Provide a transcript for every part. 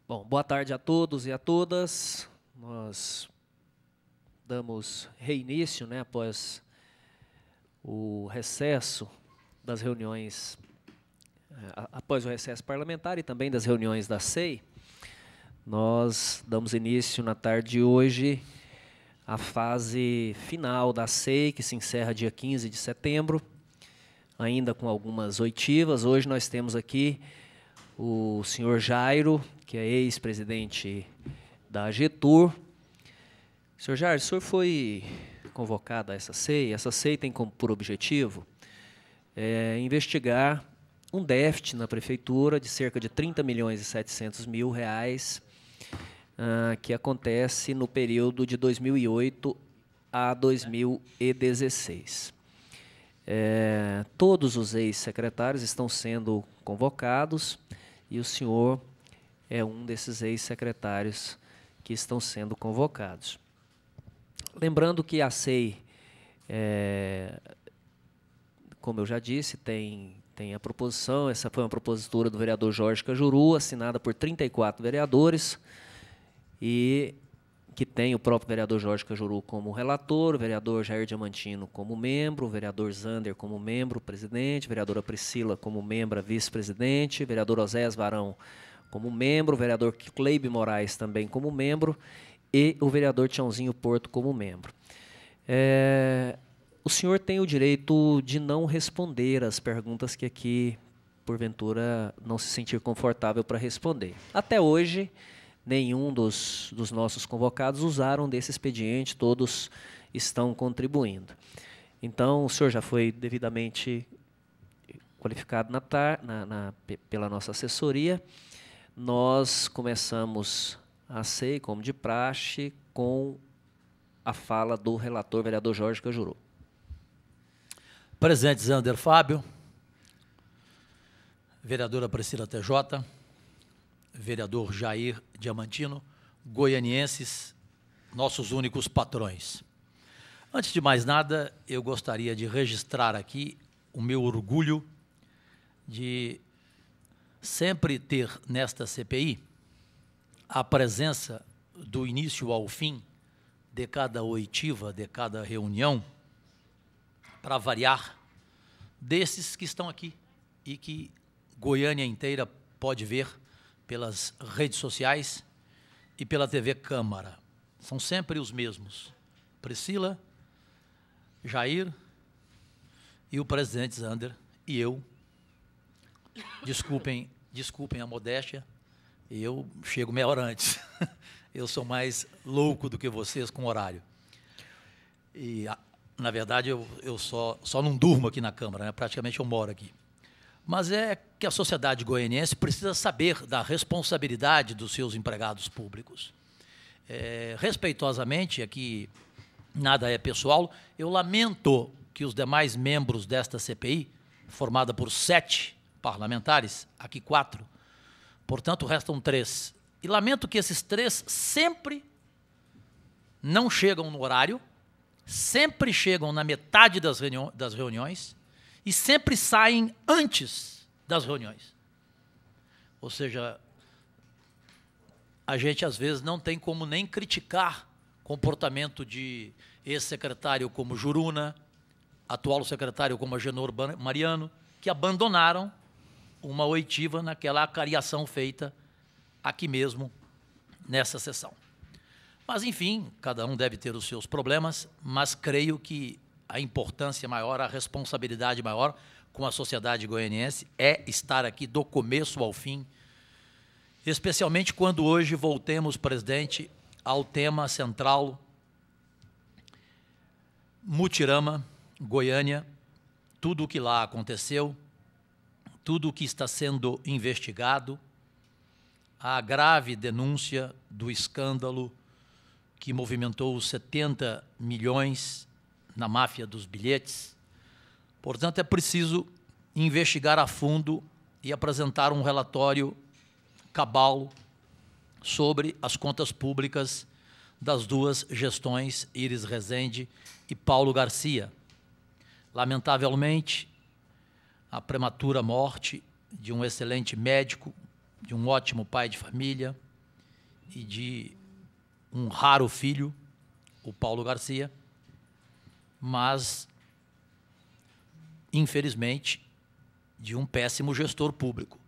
Bom, boa tarde a todos e a todas. Nós damos reinício, após o recesso das reuniões, após o recesso parlamentar e também das reuniões da SEI. Nós damos início na tarde de hoje à fase final da SEI, que se encerra dia 15 de setembro, ainda com algumas oitivas. Hoje nós temos aqui o senhor Jairo, que é ex-presidente da AGETUR. Senhor Jairo, o senhor foi convocado a essa SEI. Essa SEI tem por objetivo investigar um déficit na prefeitura de cerca de 30 milhões e 700 mil reais, que acontece no período de 2008 a 2016. Todos os ex-secretários estão sendo convocados e o senhor é um desses ex-secretários que estão sendo convocados. Lembrando que a SEI, como eu já disse, tem a proposição, essa foi uma propositura do vereador Jorge Cajuru, assinada por 34 vereadores, e que tem o próprio vereador Jorge Cajuru como relator, o vereador Jair Diamantino como membro, o vereador Zander como membro, presidente, a vereadora Priscila como membra, vice-presidente, o vereador Oséias Varão como membro, o vereador Cleibe Moraes também como membro e o vereador Tiãozinho Porto como membro. O senhor tem o direito de não responder às perguntas que aqui, porventura, não se sentir confortável para responder. Até hoje, nenhum dos nossos convocados usaram desse expediente, todos estão contribuindo. Então, o senhor já foi devidamente qualificado pela nossa assessoria. Nós começamos a SEI, como de praxe, com a fala do relator, vereador Jorge Cajuru. Presidente Zander Fábio, vereadora Priscila TJ, vereador Jair Diamantino, goianienses, nossos únicos patrões. Antes de mais nada, eu gostaria de registrar aqui o meu orgulho de sempre ter nesta CPI a presença do início ao fim de cada oitiva, de cada reunião, para variar, desses que estão aqui e que Goiânia inteira pode ver pelas redes sociais e pela TV Câmara. São sempre os mesmos. Priscila, Jair e o presidente Zander e eu. Desculpem a modéstia, eu chego meia hora antes. Eu sou mais louco do que vocês com horário. E, na verdade, eu só não durmo aqui na Câmara, praticamente eu moro aqui. Mas é que a sociedade goianiense precisa saber da responsabilidade dos seus empregados públicos. Respeitosamente, aqui nada é pessoal, eu lamento que os demais membros desta CPI, formada por 7 parlamentares, aqui 4, portanto restam 3. E lamento que esses 3 sempre não chegam no horário, sempre chegam na metade das reuniões e sempre saem antes das reuniões. Ou seja, a gente às vezes não tem como nem criticar comportamento de ex-secretário como Juruna, atual secretário como Agenor Mariano, que abandonaram uma oitiva naquela acariação feita aqui mesmo, nessa sessão. Mas, enfim, cada um deve ter os seus problemas, mas creio que a importância maior, a responsabilidade maior com a sociedade goianiense é estar aqui do começo ao fim, especialmente quando hoje voltemos, presidente, ao tema central, Mutirama, Goiânia, tudo o que lá aconteceu, tudo o que está sendo investigado, a grave denúncia do escândalo que movimentou os 70 milhões na máfia dos bilhetes. Portanto, é preciso investigar a fundo e apresentar um relatório cabal sobre as contas públicas das 2 gestões, Iris Rezende e Paulo Garcia. Lamentavelmente, a prematura morte de um excelente médico, de um ótimo pai de família, e de um raro filho, o Paulo Garcia, mas, infelizmente, de um péssimo gestor público.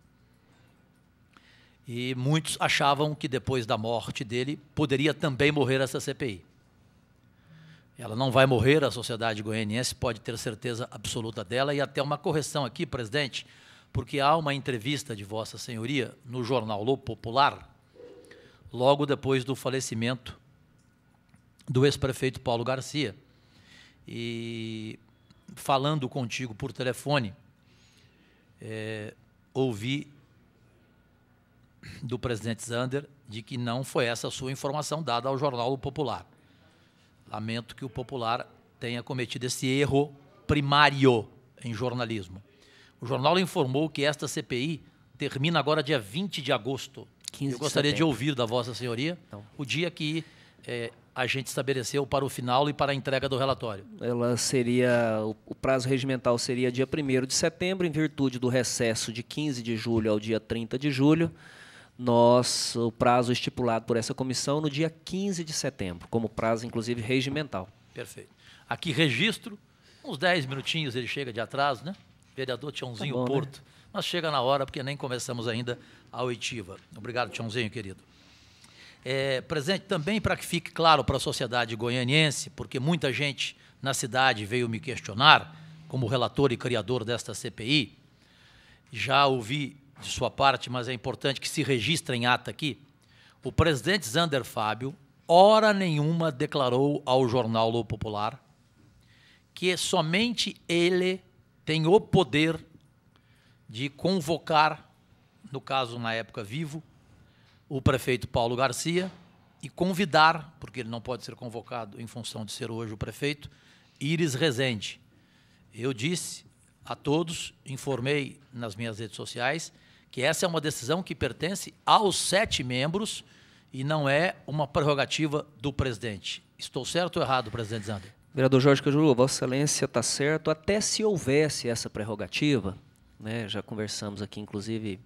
E muitos achavam que depois da morte dele poderia também morrer essa CPI. Ela não vai morrer, a sociedade goianiense pode ter certeza absoluta dela, e até uma correção aqui, presidente, porque há uma entrevista de Vossa Senhoria no jornal O Popular, logo depois do falecimento do ex-prefeito Paulo Garcia. E falando contigo por telefone, ouvi do presidente Zander de que não foi essa a sua informação dada ao jornal O Popular. Lamento que o Popular tenha cometido esse erro primário em jornalismo. O jornal informou que esta CPI termina agora dia 20 de agosto. Eu gostaria de ouvir da Vossa Senhoria o dia que a gente estabeleceu para o final e para a entrega do relatório. Ela seria, o prazo regimental seria dia 1º de setembro, em virtude do recesso de 15 de julho ao dia 30 de julho. O prazo estipulado por essa comissão no dia 15 de setembro, como prazo, inclusive, regimental. Perfeito. Aqui registro, uns 10 minutinhos ele chega de atraso, né? Vereador Tiãozinho bom, Porto. né? Mas chega na hora, porque nem começamos ainda a oitiva. Obrigado, Tiãozinho, querido. Presidente, também para que fique claro para a sociedade goianiense, porque muita gente na cidade veio me questionar, como relator e criador desta CPI, já ouvi de sua parte, mas é importante que se registre em ata aqui, o presidente Zander Fábio, hora nenhuma, declarou ao jornal O Popular que somente ele tem o poder de convocar, no caso, na época vivo, o prefeito Paulo Garcia e convidar, porque ele não pode ser convocado em função de ser hoje o prefeito, Iris Rezende. Eu disse a todos, informei nas minhas redes sociais, que essa é uma decisão que pertence aos 7 membros e não é uma prerrogativa do presidente. Estou certo ou errado, presidente Zander? Vereador Jorge Cajuru, Vossa Excelência está certo, até se houvesse essa prerrogativa, né, já conversamos aqui, inclusive,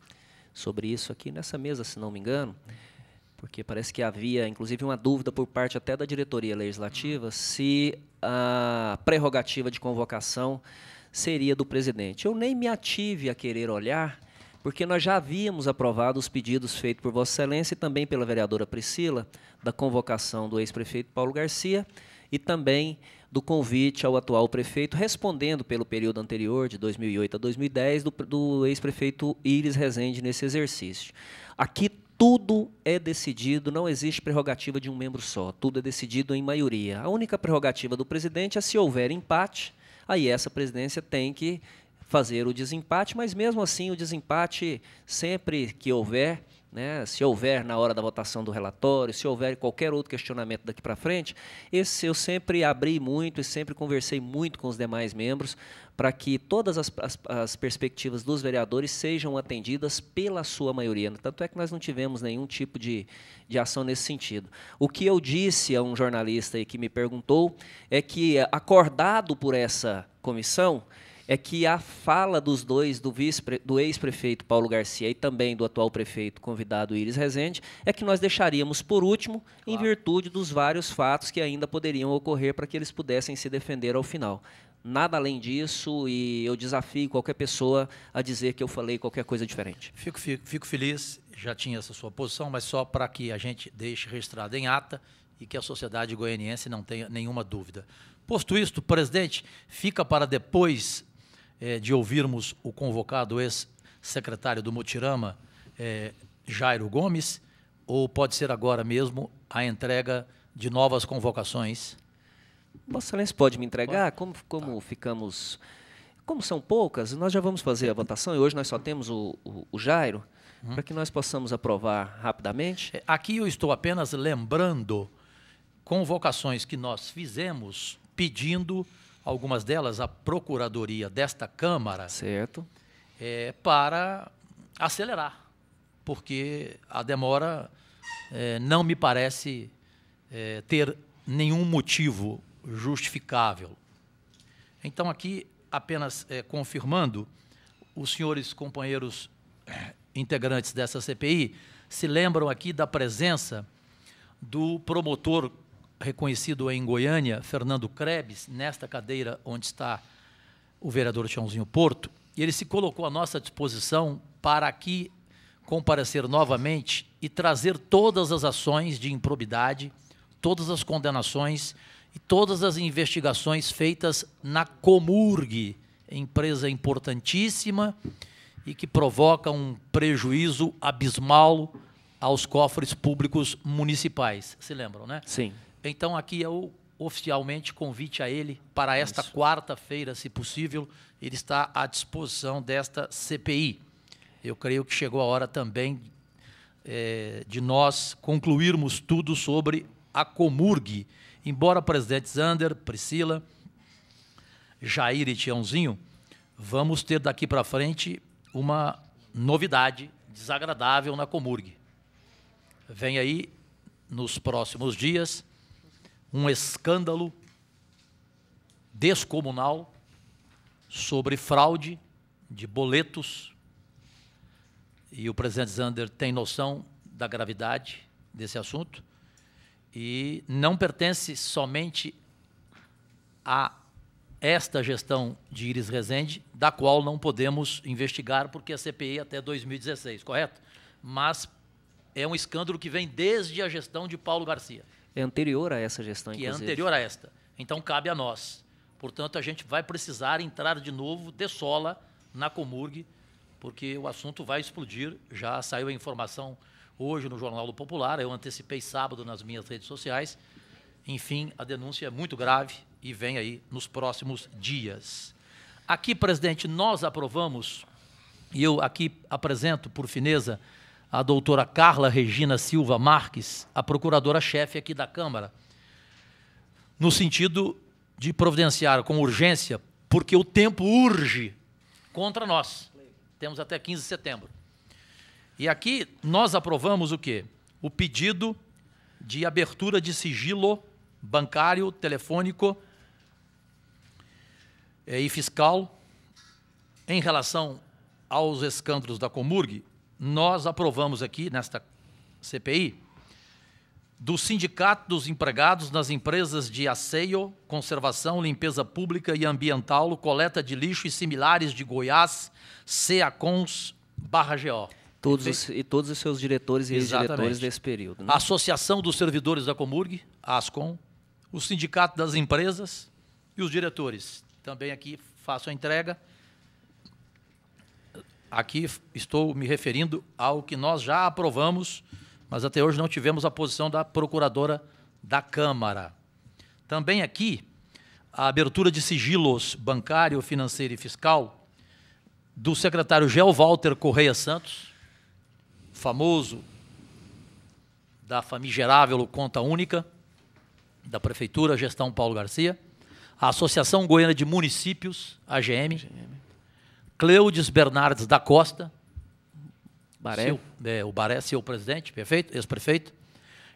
sobre isso aqui nessa mesa, se não me engano, porque parece que havia, inclusive, uma dúvida por parte até da diretoria legislativa se a prerrogativa de convocação seria do presidente. Eu nem me ative a querer olhar, porque nós já havíamos aprovado os pedidos feitos por Vossa Excelência e também pela vereadora Priscila, da convocação do ex-prefeito Paulo Garcia e também do convite ao atual prefeito, respondendo pelo período anterior, de 2008 a 2010, do ex-prefeito Iris Rezende nesse exercício. Aqui tudo é decidido, não existe prerrogativa de um membro só, tudo é decidido em maioria. A única prerrogativa do presidente é se houver empate, aí essa presidência tem que fazer o desempate, mas mesmo assim o desempate, sempre que houver, né, se houver na hora da votação do relatório, se houver qualquer outro questionamento daqui para frente, esse eu sempre abri muito e sempre conversei muito com os demais membros para que todas as perspectivas dos vereadores sejam atendidas pela sua maioria. Tanto é que nós não tivemos nenhum tipo de ação nesse sentido. O que eu disse a um jornalista aí que me perguntou é que, acordado por essa comissão, é que a fala dos dois, do ex-prefeito Paulo Garcia e também do atual prefeito convidado Iris Rezende, é que nós deixaríamos por último, em virtude dos vários fatos que ainda poderiam ocorrer para que eles pudessem se defender ao final. Nada além disso, e eu desafio qualquer pessoa a dizer que eu falei qualquer coisa diferente. Fico feliz, já tinha essa sua posição, mas só para que a gente deixe registrado em ata e que a sociedade goianiense não tenha nenhuma dúvida. Posto isto, presidente, fica para depois de ouvirmos o convocado ex-secretário do Mutirama, Jairo Gomes, ou pode ser agora mesmo a entrega de novas convocações? Vossa Excelência pode me entregar? Como ficamos... Como são poucas, nós já vamos fazer a votação, e hoje nós só temos o Jairo, para que nós possamos aprovar rapidamente. Aqui eu estou apenas lembrando convocações que nós fizemos pedindo, algumas delas, a Procuradoria desta Câmara, certo, para acelerar, porque a demora não me parece ter nenhum motivo justificável. Então, aqui, apenas confirmando, os senhores companheiros integrantes dessa CPI se lembram aqui da presença do promotor reconhecido em Goiânia, Fernando Krebs, nesta cadeira onde está o vereador Tiãozinho Porto, e ele se colocou à nossa disposição para aqui comparecer novamente e trazer todas as ações de improbidade, todas as condenações e todas as investigações feitas na Comurg, empresa importantíssima e que provoca um prejuízo abismal aos cofres públicos municipais. Se lembram, né? Sim. Então, aqui é oficialmente convite a ele para esta quarta-feira, se possível, ele está à disposição desta CPI. Eu creio que chegou a hora também de nós concluirmos tudo sobre a Comurg. Embora presidente Zander, Priscila, Jair e Tiãozinho, vamos ter daqui para frente uma novidade desagradável na Comurg. Vem aí, nos próximos dias, um escândalo descomunal sobre fraude de boletos, e o presidente Zander tem noção da gravidade desse assunto, e não pertence somente a esta gestão de Iris Rezende, da qual não podemos investigar, porque a CPI até 2016, correto? Mas é um escândalo que vem desde a gestão de Paulo Garcia. É anterior a essa gestão, Que inclusive. é anterior a esta. Então, cabe a nós. Portanto, a gente vai precisar entrar de novo de sola na Comurg, porque o assunto vai explodir. Já saiu a informação hoje no Jornal do Popular, eu antecipei sábado nas minhas redes sociais. Enfim, a denúncia é muito grave e vem aí nos próximos dias. Aqui, presidente, nós aprovamos, e eu aqui apresento, por fineza, a doutora Carla Regina Silva Marques, a procuradora-chefe aqui da Câmara, no sentido de providenciar com urgência, porque o tempo urge contra nós. Temos até 15 de setembro. E aqui nós aprovamos o quê? O pedido de abertura de sigilo bancário, telefônico e fiscal em relação aos escândalos da Comurg. Nós aprovamos aqui, nesta CPI, do Sindicato dos Empregados nas empresas de asseio, conservação, limpeza pública e ambiental, coleta de lixo e similares de Goiás, CEACONS/GO. Todos os seus diretores e ex-diretores desse período. Né? A Associação dos Servidores da Comurg, a ASCOM, o Sindicato das Empresas e os diretores. Também aqui faço a entrega. Aqui estou me referindo ao que nós já aprovamos, mas até hoje não tivemos a posição da procuradora da Câmara. Também aqui, a abertura de sigilos bancário, financeiro e fiscal do secretário Gel Walter Correia Santos, famoso da famigerável Conta Única, da Prefeitura, gestão Paulo Garcia, a Associação Goiana de Municípios, AGM, Cleudes Bernardes da Costa, Baré. O Baré, seu presidente, perfeito, ex-prefeito,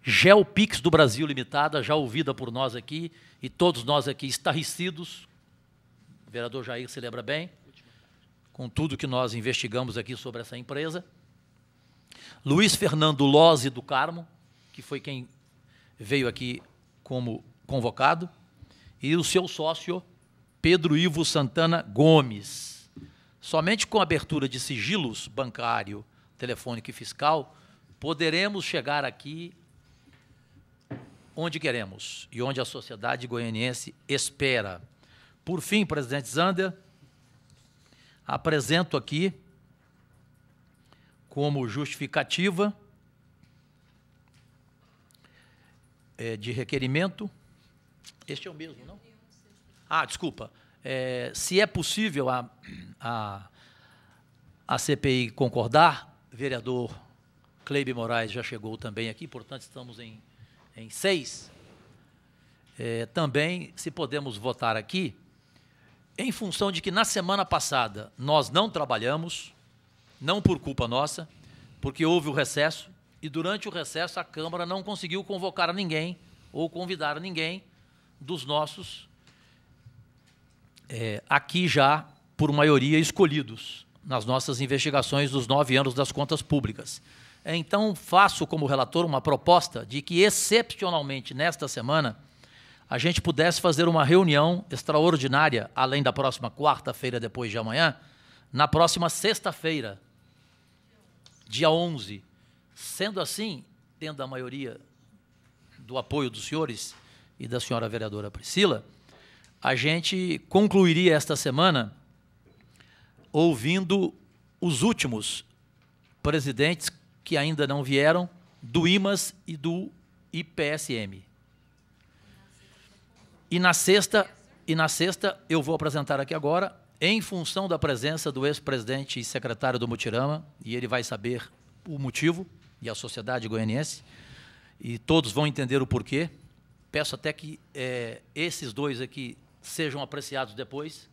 Gelpix do Brasil Limitada, já ouvida por nós aqui, e todos nós aqui estarrecidos, o vereador Jair se lembra bem, com tudo que nós investigamos aqui sobre essa empresa, Luiz Fernando Lozzi do Carmo, que foi quem veio aqui como convocado, e o seu sócio, Pedro Ivo Santana Gomes. Somente com a abertura de sigilos bancário, telefônico e fiscal, poderemos chegar aqui onde queremos e onde a sociedade goianiense espera. Por fim, presidente Zander, apresento aqui como justificativa de requerimento. Este é o mesmo, não? Ah, desculpa. Se é possível a CPI concordar, vereador Cleibe Moraes já chegou também aqui, portanto estamos em 6. Também, se podemos votar aqui, em função de que na semana passada nós não trabalhamos, não por culpa nossa, porque houve o recesso, e durante o recesso a Câmara não conseguiu convocar ninguém ou convidar ninguém dos nossos, aqui já, por maioria, escolhidos nas nossas investigações dos 9 anos das contas públicas. Então, faço como relator uma proposta de que, excepcionalmente, nesta semana, a gente pudesse fazer uma reunião extraordinária, além da próxima quarta-feira, depois de amanhã, na próxima sexta-feira, dia 11. Sendo assim, tendo a maioria do apoio dos senhores e da senhora vereadora Priscila, a gente concluiria esta semana ouvindo os últimos presidentes que ainda não vieram do IMAS e do IPSM. E na sexta eu vou apresentar aqui agora, em função da presença do ex-presidente e secretário do Mutirama, e ele vai saber o motivo, e a sociedade goianiense, e todos vão entender o porquê. Peço até que esses dois aqui sejam apreciados depois.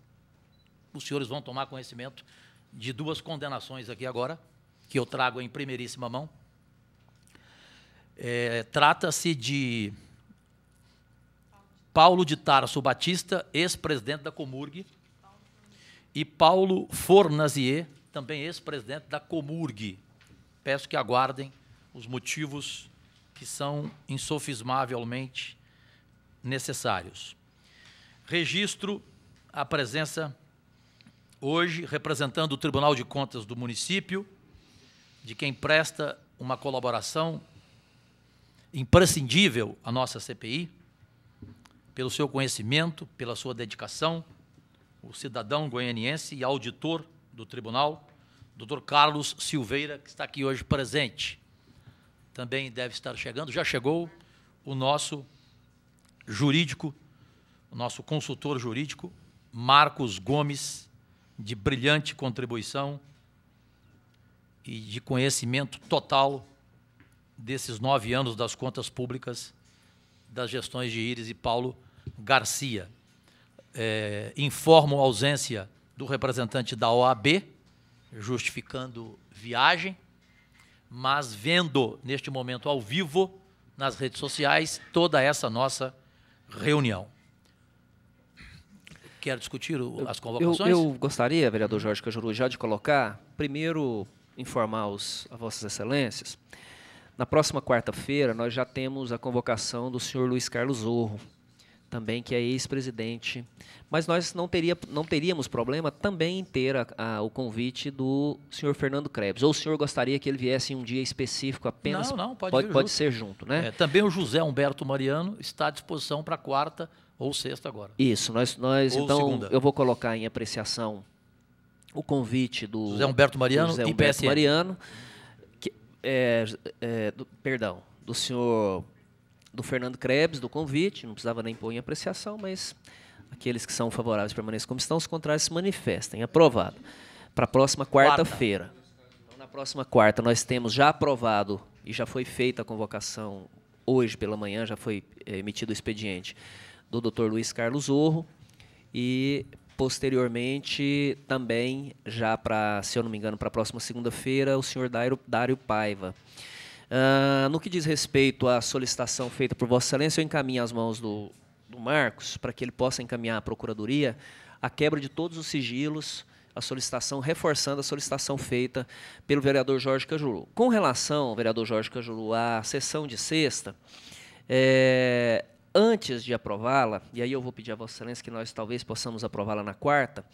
Os senhores vão tomar conhecimento de duas condenações aqui agora, que eu trago em primeiríssima mão. Trata-se de Paulo de Tarso Batista, ex-presidente da Comurg, e Paulo Fornazier, também ex-presidente da Comurg. Peço que aguardem os motivos que são insofismavelmente necessários. Registro a presença hoje, representando o Tribunal de Contas do município, de quem presta uma colaboração imprescindível à nossa CPI, pelo seu conhecimento, pela sua dedicação, o cidadão goianiense e auditor do tribunal, doutor Carlos Silveira, que está aqui hoje presente. Também deve estar chegando, já chegou o nosso jurídico, o nosso consultor jurídico, Marcos Gomes, de brilhante contribuição e de conhecimento total desses 9 anos das contas públicas das gestões de Íris e Paulo Garcia. Informo a ausência do representante da OAB, justificando viagem, mas vendo neste momento ao vivo, nas redes sociais, toda essa nossa reunião. Quer discutir as convocações? Eu gostaria, vereador Jorge Cajuru, já de colocar, primeiro, informar a Vossas Excelências. Na próxima quarta-feira, nós já temos a convocação do senhor Luiz Carlos Zorro, também que é ex-presidente. Mas nós não teríamos problema também em ter o convite do senhor Fernando Krebs. Ou o senhor gostaria que ele viesse em um dia específico apenas? Não, pode ser junto, né? Também o José Humberto Mariano está à disposição para quarta ou sexta agora. Isso, nós então, segunda. Eu vou colocar em apreciação o convite do José Humberto Mariano José e Humberto PSM. Mariano, do senhor do Fernando Krebs, do convite, não precisava nem pôr em apreciação, mas aqueles que são favoráveis permaneçam como estão, os contrários se manifestem. Aprovado. Para a próxima quarta-feira. Então, na próxima quarta, nós temos já aprovado, e já foi feita a convocação, hoje pela manhã, já foi emitido o expediente, do Dr. Luiz Carlos Zorro, e, posteriormente, também, já para, se eu não me engano, para a próxima segunda-feira, o senhor Dário Paiva. No que diz respeito à solicitação feita por Vossa Excelência, eu encaminho às mãos do Marcos, para que ele possa encaminhar à Procuradoria a quebra de todos os sigilos, a solicitação, reforçando a solicitação feita pelo vereador Jorge Cajuru. Com relação, vereador Jorge Cajuru, à sessão de sexta, antes de aprová-la, e aí eu vou pedir a Vossa Excelência que nós talvez possamos aprová-la na quarta,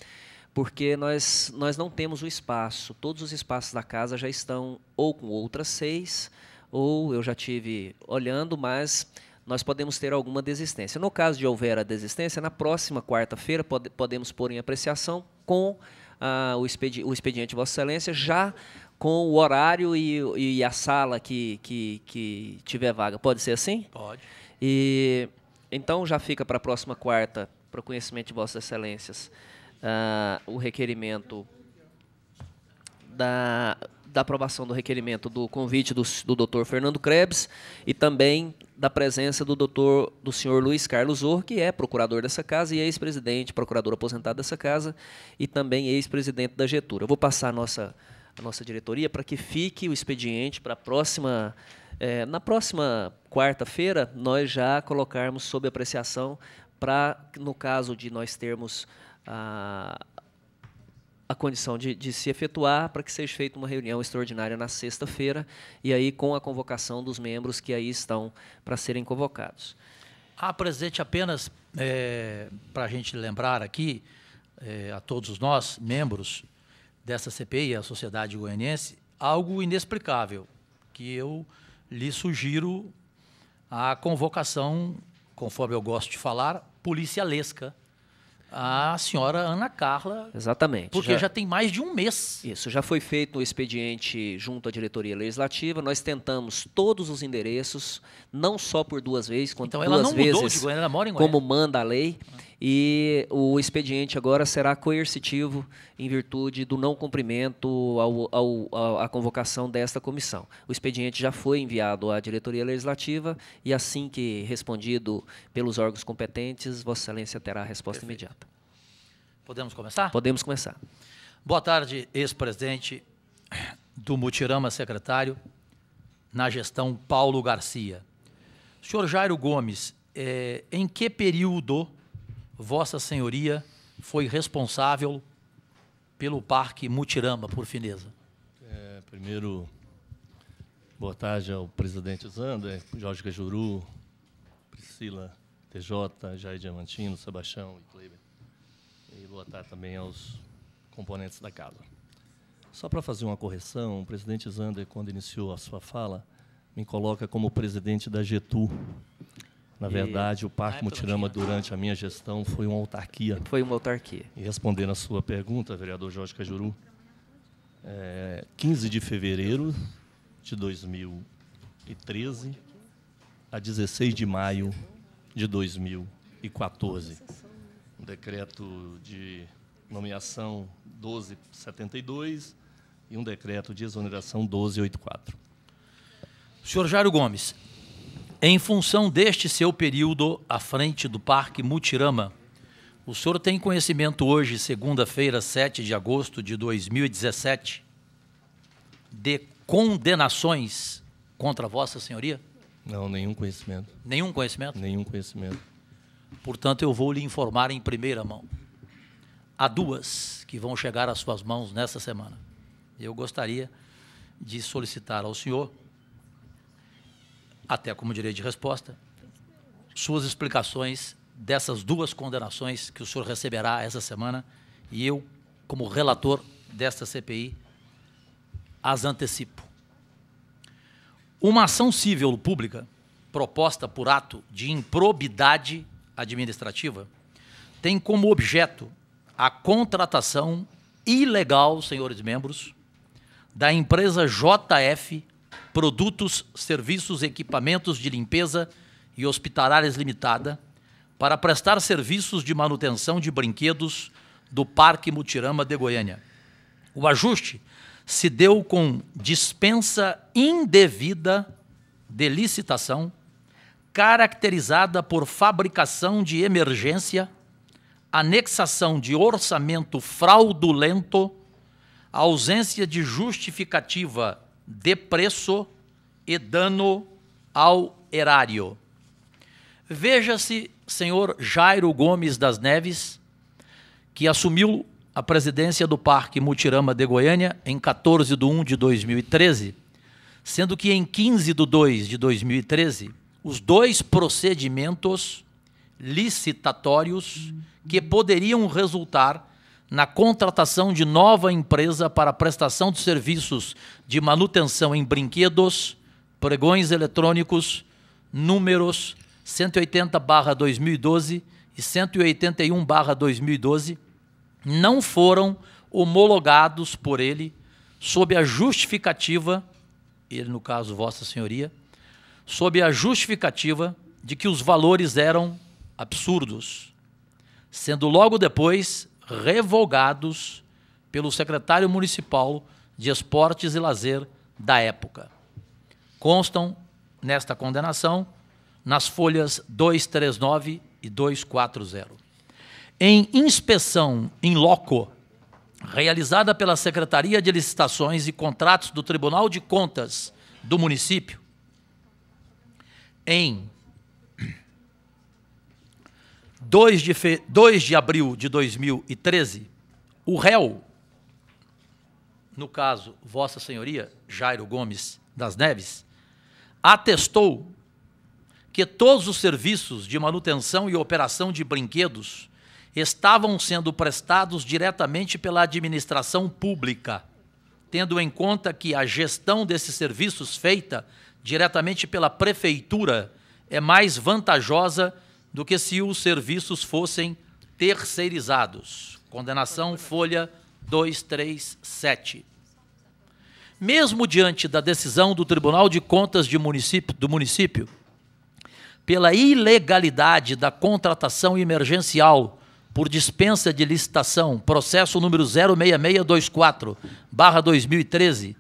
porque nós não temos o espaço. Todos os espaços da casa já estão ou com outras 6, ou eu já tive olhando, mas nós podemos ter alguma desistência. No caso de houver a desistência, na próxima quarta-feira podemos pôr em apreciação com o expediente de Vossa Excelência, já com o horário e a sala que tiver vaga. Pode ser assim? Pode. E, então, já fica para a próxima quarta, para o conhecimento de Vossas Excelências, o requerimento da aprovação do requerimento do convite do Dr. Fernando Krebs e também da presença do senhor Luiz Carlos Zorro, que é procurador dessa casa e ex-presidente, procurador aposentado dessa casa e também ex-presidente da Getúlio. Eu vou passar a nossa diretoria para que fique o expediente para a próxima... na próxima quarta-feira, nós já colocarmos sob apreciação para, no caso de nós termos a a condição de se efetuar para que seja feita uma reunião extraordinária na sexta-feira, e aí com a convocação dos membros que aí estão para serem convocados. Presidente, apenas para a gente lembrar aqui, a todos nós, membros dessa CPI, a sociedade goianiense, algo inexplicável, que eu lhe sugiro a convocação, conforme eu gosto de falar, policialesca, a senhora Ana Carla. Exatamente. Porque já tem mais de um mês. Isso, já foi feito o expediente junto à diretoria legislativa, nós tentamos todos os endereços, não só por 2 vezes, quanto então, 2 vezes, ela não mudou de Goiânia, ela mora em Goiânia, como manda a lei, e o expediente agora será coercitivo em virtude do não cumprimento à convocação desta comissão. O expediente já foi enviado à diretoria legislativa e assim que respondido pelos órgãos competentes, Vossa Excelência terá a resposta imediata. Podemos começar? Podemos começar. Boa tarde, ex-presidente do Mutirama, secretário, na gestão Paulo Garcia. Senhor Jairo Gomes, em que período Vossa Senhoria foi responsável pelo Parque Mutirama, por fineza? Primeiro, boa tarde ao presidente Zander, Jorge Cajuru, Priscila TJ, Jair Diamantino, Sebastião e Kleber. E boa tarde também aos componentes da casa. Só para fazer uma correção, o presidente Zander, quando iniciou a sua fala, me coloca como presidente da GETU. Na verdade, o Parque Mutirama, durante a minha gestão, foi uma autarquia. Foi uma autarquia. E respondendo a sua pergunta, vereador Jorge Cajuru, 15 de fevereiro de 2013 a 16 de maio de 2014. Um decreto de nomeação 1272 e um decreto de exoneração 1284. Senhor Jairo Gomes, em função deste seu período à frente do Parque Mutirama, o senhor tem conhecimento hoje, segunda-feira, 7 de agosto de 2017, de condenações contra Vossa Senhoria? Não, nenhum conhecimento. Nenhum conhecimento? Nenhum conhecimento. Portanto, eu vou lhe informar em primeira mão. Há 2 que vão chegar às suas mãos nessa semana. Eu gostaria de solicitar ao senhor, até como direito de resposta, suas explicações dessas 2 condenações que o senhor receberá essa semana, e eu, como relator desta CPI, as antecipo. Uma ação civil pública proposta por ato de improbidade administrativa tem como objeto a contratação ilegal, senhores membros, da empresa JF Produtos, Serviços e Equipamentos de Limpeza e Hospitalárias Limitada para prestar serviços de manutenção de brinquedos do Parque Mutirama de Goiânia. O ajuste se deu com dispensa indevida de licitação, caracterizada por fabricação de emergência, anexação de orçamento fraudulento, ausência de justificativa de preço e dano ao erário. Veja-se, senhor Jairo Gomes das Neves, que assumiu a presidência do Parque Mutirama de Goiânia em 14/1 de 2013, sendo que em 15/2 de 2013, os 2 procedimentos licitatórios que poderiam resultar na contratação de nova empresa para prestação de serviços de manutenção em brinquedos, pregões eletrônicos, números 180/2012 e 181/2012, não foram homologados por ele sob a justificativa, ele no caso Vossa Senhoria, sob a justificativa de que os valores eram absurdos, sendo logo depois revogados pelo secretário municipal de Esportes e Lazer da época. Constam nesta condenação nas folhas 239 e 240. Em inspeção in loco, realizada pela Secretaria de Licitações e Contratos do Tribunal de Contas do município, em 2 de abril de 2013, o réu, no caso, Vossa Senhoria, Jairo Gomes das Neves, atestou que todos os serviços de manutenção e operação de brinquedos estavam sendo prestados diretamente pela administração pública, tendo em conta que a gestão desses serviços feita diretamente pela prefeitura é mais vantajosa do que se os serviços fossem terceirizados. Condenação, folha 237. Mesmo diante da decisão do Tribunal de Contas do município, pela ilegalidade da contratação emergencial por dispensa de licitação, processo número 06624/2013,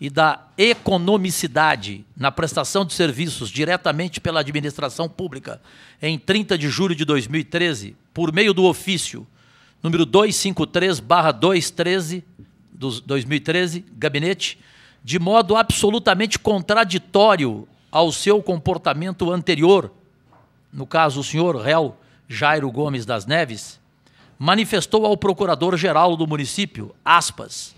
e da economicidade na prestação de serviços diretamente pela administração pública em 30 de julho de 2013, por meio do ofício número 253/2013, gabinete, de modo absolutamente contraditório ao seu comportamento anterior, no caso o senhor réu Jairo Gomes das Neves, manifestou ao procurador-geral do município, aspas,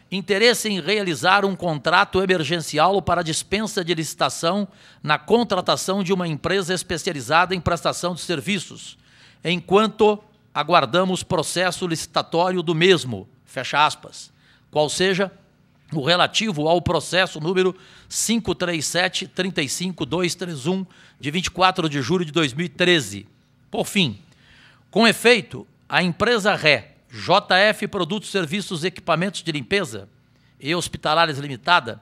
interesse em realizar um contrato emergencial para dispensa de licitação na contratação de uma empresa especializada em prestação de serviços, enquanto aguardamos processo licitatório do mesmo, fecha aspas, qual seja o relativo ao processo número 537-35231, de 24 de julho de 2013. Por fim, com efeito, a empresa Ré, JF Produtos, Serviços e Equipamentos de Limpeza e Hospitalares Limitada,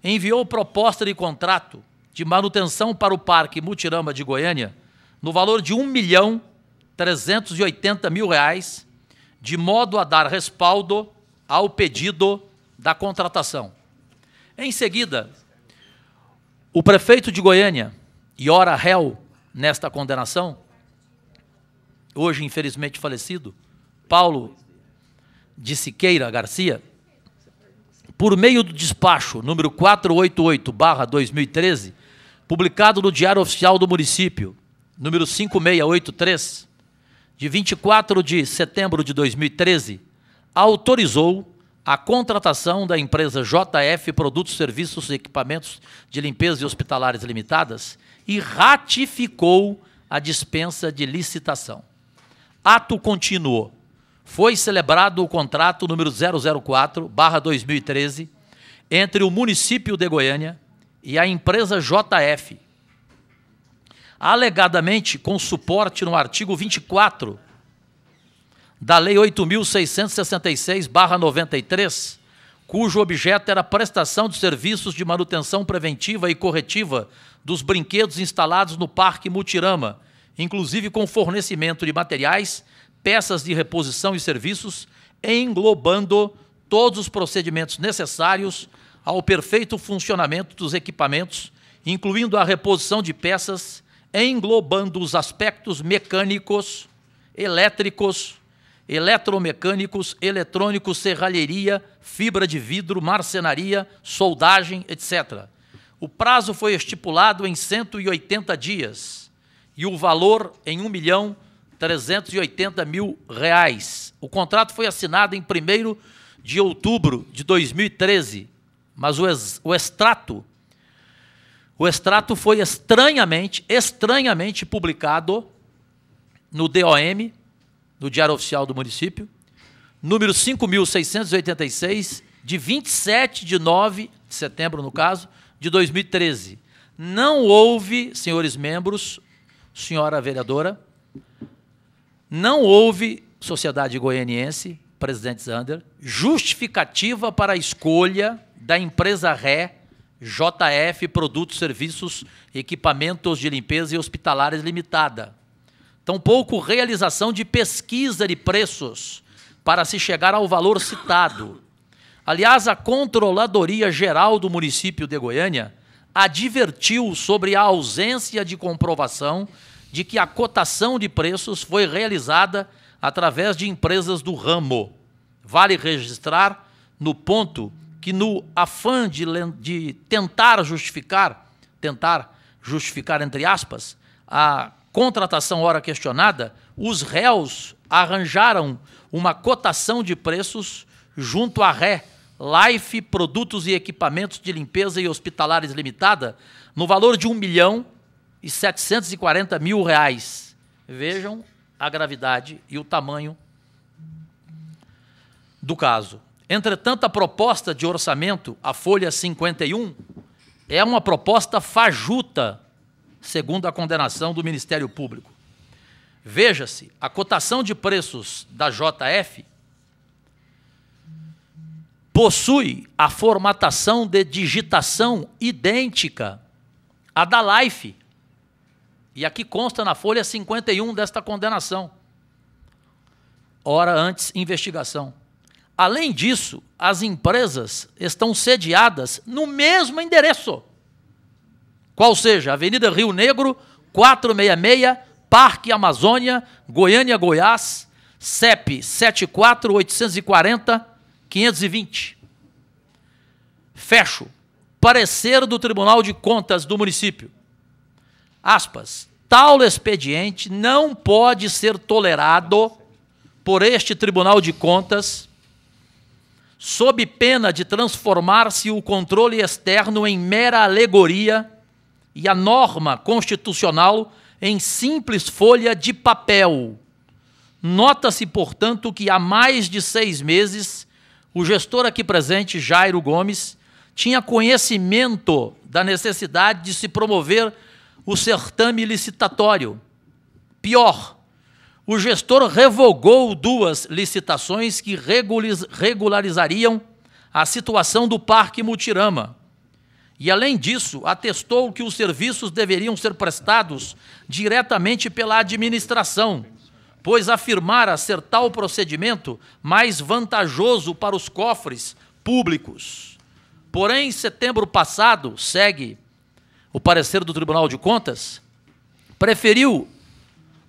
enviou proposta de contrato de manutenção para o Parque Mutirama de Goiânia no valor de R$ 1.380.000, de modo a dar respaldo ao pedido da contratação. Em seguida, o prefeito de Goiânia, e ora réu nesta condenação, hoje infelizmente falecido, Paulo de Siqueira Garcia, por meio do despacho número 488/2013, publicado no Diário Oficial do Município, número 5683, de 24 de setembro de 2013, autorizou a contratação da empresa JF Produtos, Serviços e Equipamentos de Limpeza e Hospitalares Limitadas e ratificou a dispensa de licitação. Ato contínuo. Foi celebrado o contrato número 004/2013 entre o município de Goiânia e a empresa JF, alegadamente com suporte no artigo 24 da Lei 8.666/93, cujo objeto era a prestação de serviços de manutenção preventiva e corretiva dos brinquedos instalados no Parque Mutirama, inclusive com fornecimento de materiais, peças de reposição e serviços, englobando todos os procedimentos necessários ao perfeito funcionamento dos equipamentos, incluindo a reposição de peças, englobando os aspectos mecânicos, elétricos, eletromecânicos, eletrônicos, serralheria, fibra de vidro, marcenaria, soldagem, etc. O prazo foi estipulado em 180 dias e o valor em R$ 1.380.000. O contrato foi assinado em 1º de outubro de 2013, mas o extrato foi estranhamente publicado no DOM, no Diário Oficial do Município, número 5.686, de 27 de setembro, no caso, de 2013. Não houve, senhores membros, senhora vereadora, não houve, sociedade goianiense, presidente Zander, justificativa para a escolha da empresa Ré, JF Produtos, Serviços, Equipamentos de Limpeza e Hospitalares Limitada. Tampouco realização de pesquisa de preços para se chegar ao valor citado. Aliás, a Controladoria Geral do município de Goiânia advertiu sobre a ausência de comprovação de que a cotação de preços foi realizada através de empresas do ramo. Vale registrar no ponto que, no afã de tentar justificar, entre aspas, a contratação ora questionada, os réus arranjaram uma cotação de preços junto à Ré Life Produtos e Equipamentos de Limpeza e Hospitalares Limitada, no valor de R$ 1.740.000. Vejam a gravidade e o tamanho do caso. Entretanto, a proposta de orçamento, a folha 51, é uma proposta fajuta, segundo a condenação do Ministério Público. Veja-se, a cotação de preços da JF possui a formatação de digitação idêntica à da Life. E aqui consta na folha 51 desta condenação. Hora antes, investigação. Além disso, as empresas estão sediadas no mesmo endereço. Qual seja, Avenida Rio Negro, 466, Parque Amazônia, Goiânia, Goiás, CEP 74-840-520. Fecho. Parecer do Tribunal de Contas do município. Aspas. Tal expediente não pode ser tolerado por este Tribunal de Contas, sob pena de transformar-se o controle externo em mera alegoria e a norma constitucional em simples folha de papel. Nota-se, portanto, que há mais de 6 meses o gestor aqui presente, Jairo Gomes, tinha conhecimento da necessidade de se promover o certame licitatório. Pior, o gestor revogou 2 licitações que regularizariam a situação do Parque Mutirama. E, além disso, atestou que os serviços deveriam ser prestados diretamente pela administração, pois afirmara ser tal procedimento mais vantajoso para os cofres públicos. Porém, em setembro passado, segue o parecer do Tribunal de Contas, preferiu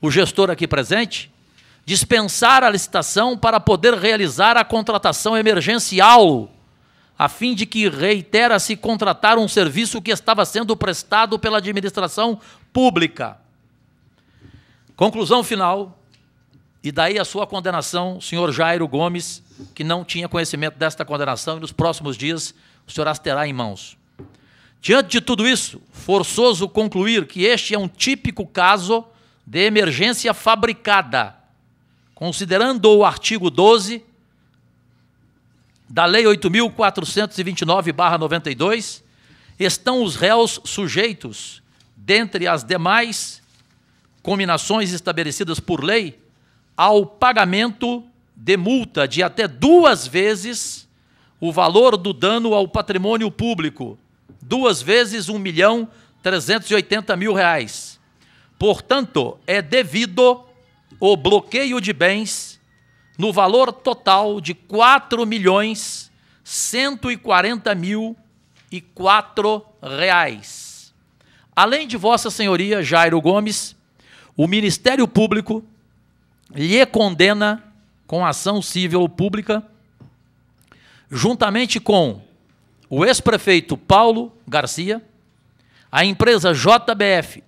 o gestor aqui presente dispensar a licitação para poder realizar a contratação emergencial, a fim de que reitera-se contratar um serviço que estava sendo prestado pela administração pública. Conclusão final, e daí a sua condenação, senhor Jairo Gomes, que não tinha conhecimento desta condenação, e nos próximos dias o senhor as terá em mãos. Diante de tudo isso, forçoso concluir que este é um típico caso de emergência fabricada, considerando o artigo 12 da Lei 8.429/92, estão os réus sujeitos, dentre as demais cominações estabelecidas por lei, ao pagamento de multa de até 2 vezes o valor do dano ao patrimônio público, 2 vezes R$ 1.380.000. Portanto, é devido o bloqueio de bens no valor total de R$ 4.140.004. Além de Vossa Senhoria, Jairo Gomes, o Ministério Público lhe condena com ação civil pública, juntamente com o ex-prefeito Paulo Garcia, a empresa JF,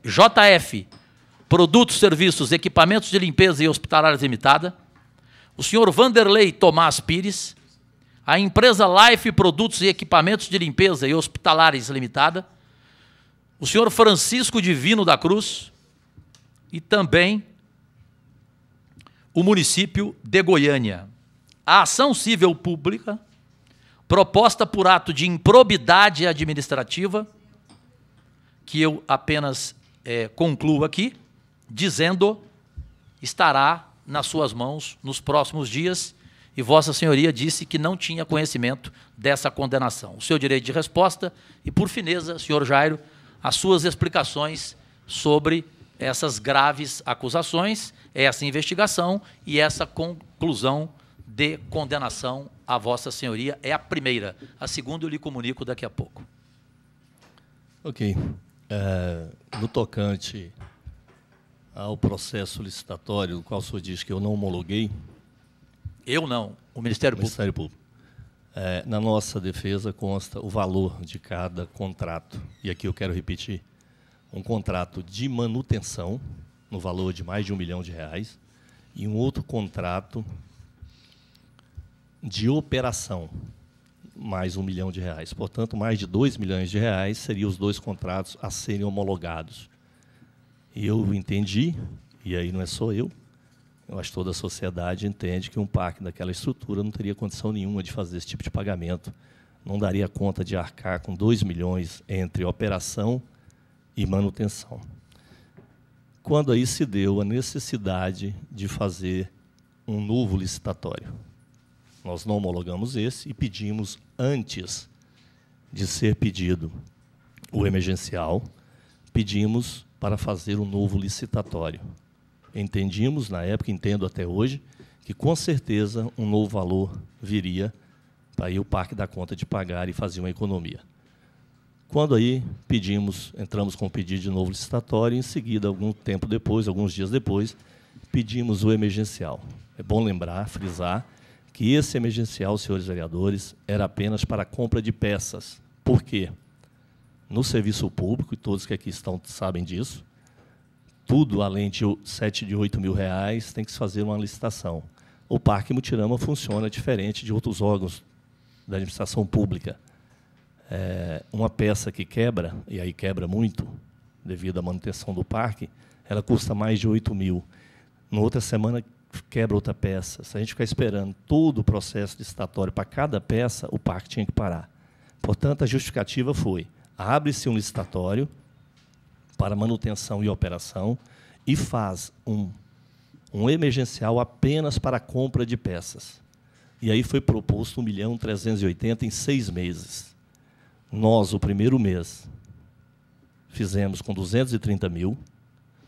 Produtos, Serviços, Equipamentos de Limpeza e Hospitalares Limitada, o senhor Vanderlei Tomás Pires, a empresa Life Produtos e Equipamentos de Limpeza e Hospitalares Limitada, o senhor Francisco Divino da Cruz e também o município de Goiânia. A ação civil pública, proposta por ato de improbidade administrativa, que eu apenas concluo aqui, dizendo, estará nas suas mãos nos próximos dias, e Vossa Senhoria disse que não tinha conhecimento dessa condenação. O seu direito de resposta e, por fineza, senhor Jairo, as suas explicações sobre essas graves acusações, essa investigação e essa conclusão de condenação a Vossa Senhoria é a primeira. A segunda eu lhe comunico daqui a pouco. Ok. No tocante ao processo licitatório, do qual o senhor diz que eu não homologuei. Eu não, o Ministério Público. Ministério Público. Na nossa defesa consta o valor de cada contrato. E aqui eu quero repetir. Um contrato de manutenção, no valor de mais de R$ 1 milhão, e um outro contrato de operação, mais R$1 milhão. Portanto, mais de R$2 milhões seriam os dois contratos a serem homologados. E eu entendi, e aí não é só eu acho que toda a sociedade entende que um parque daquela estrutura não teria condição nenhuma de fazer esse tipo de pagamento. Não daria conta de arcar com R$2 milhões entre operação e manutenção. Quando aí se deu a necessidade de fazer um novo licitatório. Nós não homologamos esse e pedimos, antes de ser pedido o emergencial, pedimos para fazer um novo licitatório. Entendíamos, na época, entendo até hoje, que com certeza um novo valor viria para aí o parque dar conta de pagar e fazer uma economia. Quando aí entramos com o pedido de novo licitatório, em seguida, algum tempo depois, alguns dias depois, pedimos o emergencial. É bom lembrar, frisar, que esse emergencial, senhores vereadores, era apenas para a compra de peças. Por quê? No serviço público, e todos que aqui estão sabem disso, tudo além de 7 de 8 mil reais tem que se fazer uma licitação. O Parque Mutirama funciona diferente de outros órgãos da administração pública. Uma peça que quebra, e aí quebra muito, devido à manutenção do parque, ela custa mais de 8 mil. Na outra semana, quebra outra peça. Se a gente ficar esperando todo o processo licitatório para cada peça, o parque tinha que parar. Portanto, a justificativa foi: abre-se um licitatório para manutenção e operação e faz um emergencial apenas para a compra de peças. E aí foi proposto 1.380.000 em 6 meses. Nós, o primeiro mês, fizemos com 230 mil,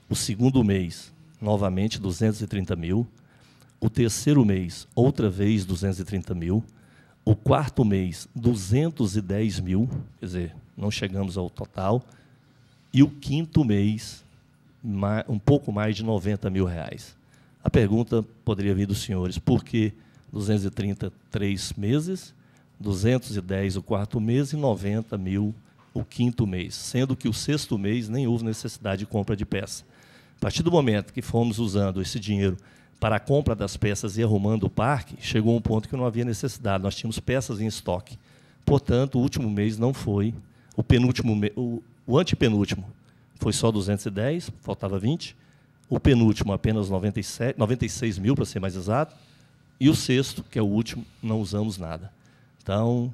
o segundo mês, novamente 230 mil, o terceiro mês, outra vez 230 mil, o quarto mês, 210 mil, quer dizer, não chegamos ao total, e o quinto mês, um pouco mais de 90 mil reais. A pergunta poderia vir dos senhores: por que 230 3 meses, 210 o quarto mês e 90 mil o quinto mês, sendo que o sexto mês nem houve necessidade de compra de peça. A partir do momento que fomos usando esse dinheiro para a compra das peças e arrumando o parque, chegou um ponto que não havia necessidade, nós tínhamos peças em estoque. Portanto, o último mês não foi, o penúltimo, o antepenúltimo foi só 210, faltava 20, o penúltimo apenas 96 mil, para ser mais exato, e o sexto, que é o último, não usamos nada. Então,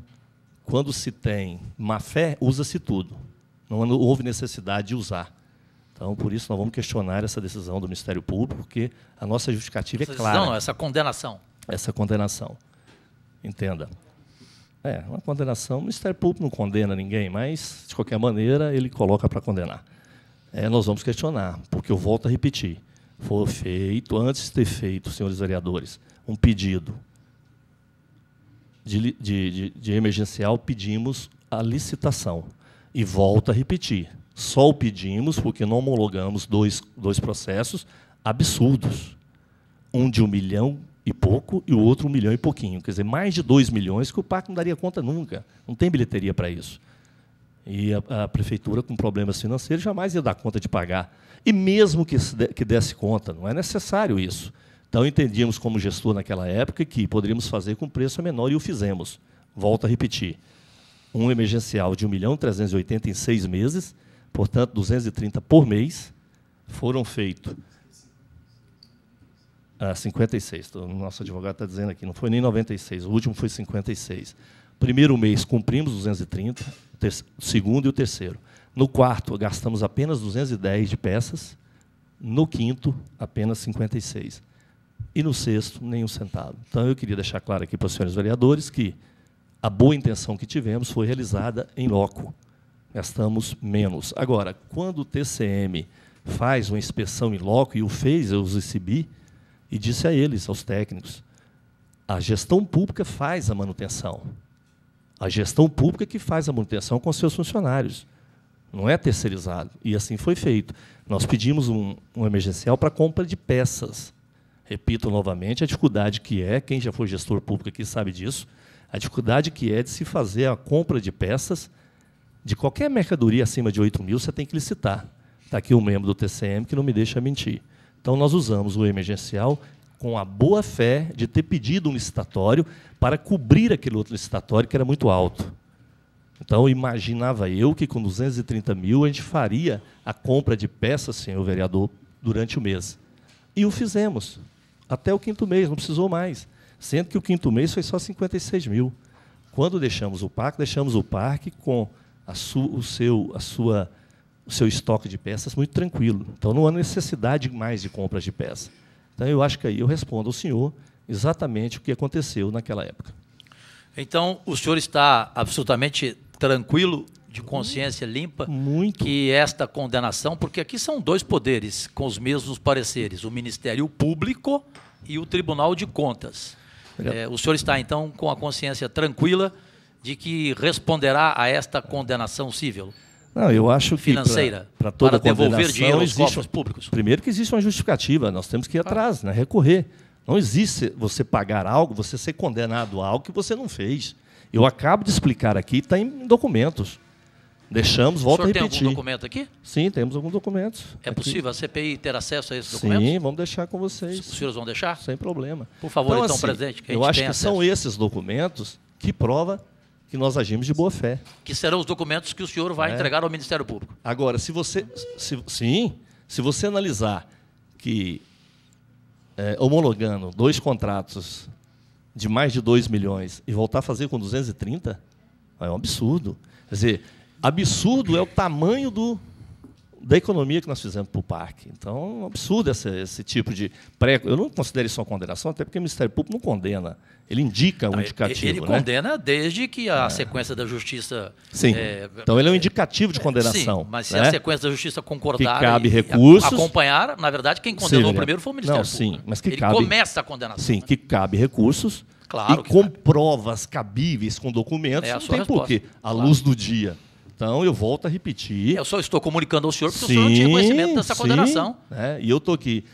quando se tem má fé, usa-se tudo. Não houve necessidade de usar. Então, por isso, nós vamos questionar essa decisão do Ministério Público, porque a nossa justificativa é clara. Não, essa condenação. Essa condenação. Entenda. Uma condenação, o Ministério Público não condena ninguém, mas, de qualquer maneira, ele coloca para condenar. Nós vamos questionar, porque eu volto a repetir. Foi feito, antes de ter feito, senhores vereadores, um pedido de emergencial, pedimos a licitação. E volto a repetir, só o pedimos porque não homologamos dois processos absurdos. Um de 1 milhão e pouco e o outro 1 milhão e pouquinho. Quer dizer, mais de 2 milhões que o parque não daria conta nunca. Não tem bilheteria para isso. E a prefeitura, com problemas financeiros, jamais ia dar conta de pagar. E mesmo que desse conta, não é necessário isso. Então, entendíamos como gestor naquela época que poderíamos fazer com preço menor e o fizemos. Volto a repetir. Um emergencial de 1.380.000 em 6 meses, portanto, 230 por mês, foram feitos 56. O nosso advogado está dizendo aqui, não foi nem 96, o último foi 56. Primeiro mês, cumprimos 230, o segundo e o terceiro. No quarto, gastamos apenas 210 de peças, no quinto, apenas 56. E no sexto, nem um centavo. Então, eu queria deixar claro aqui para os senhores vereadores que a boa intenção que tivemos foi realizada em loco. Gastamos menos. Agora, quando o TCM faz uma inspeção em loco, e o fez, eu os recebi, e disse a eles, aos técnicos, a gestão pública faz a manutenção. A gestão pública que faz a manutenção com seus funcionários. Não é terceirizado. E assim foi feito. Nós pedimos um emergencial para compra de peças. Repito novamente, a dificuldade que é, quem já foi gestor público aqui sabe disso, a dificuldade que é de se fazer a compra de peças de qualquer mercadoria acima de 8 mil, você tem que licitar. Está aqui um membro do TCM que não me deixa mentir. Então, nós usamos o emergencial com a boa fé de ter pedido um licitatório para cobrir aquele outro licitatório que era muito alto. Então, imaginava eu que com 230 mil a gente faria a compra de peças, senhor vereador, durante o mês. E o fizemos. Até o 5º mês, não precisou mais. Sendo que o 5º mês foi só 56 mil. Quando deixamos o parque com o seu estoque de peças muito tranquilo. Então, não há necessidade mais de compras de peças. Então, eu acho que aí eu respondo ao senhor exatamente o que aconteceu naquela época. Então, o senhor está absolutamente tranquilo, de consciência limpa, muito, que esta condenação, porque aqui são 2 poderes com os mesmos pareceres, o Ministério Público e o Tribunal de Contas. O senhor está, então, com a consciência tranquila de que responderá a esta condenação civil? Não, eu acho que financeira para toda para devolver dinheiro aos existe, cofres públicos. Primeiro que existe uma justificativa, nós temos que ir atrás, né, recorrer. Não existe você pagar algo, você ser condenado a algo que você não fez. Eu acabo de explicar aqui, está em documentos. Deixamos, volto a repetir. O senhor tem algum documento aqui? Sim, temos alguns documentos. É aqui. Possível a CPI ter acesso a esses documentos? Sim, vamos deixar com vocês. Os senhores vão deixar? Sem problema. Por favor, então, assim, presidente, que a gente eu acho tenha que são esses documentos que provam que nós agimos de boa fé. Que serão os documentos que o senhor vai entregar ao Ministério Público. Agora, se você analisar que, homologando 2 contratos de mais de 2 milhões e voltar a fazer com 230, é um absurdo. Quer dizer, absurdo é o tamanho da economia que nós fizemos para o parque. Então, é um absurdo esse tipo de Eu não considero isso uma condenação, até porque o Ministério Público não condena. Ele indica um indicativo. Ele condena desde que a sequência da Justiça... Sim. Então, ele é um indicativo de condenação. Sim, mas se a sequência da Justiça concordar que cabe recursos, acompanhar, na verdade, quem condenou primeiro foi o Ministério Público. Sim, mas que ele começa a condenação. Sim, que cabe recursos. Claro e com provas cabíveis, com documentos, não tem porquê. À luz do dia. Então, eu volto a repetir. Eu só estou comunicando ao senhor porque o senhor não tinha conhecimento dessa condenação. E eu estou aqui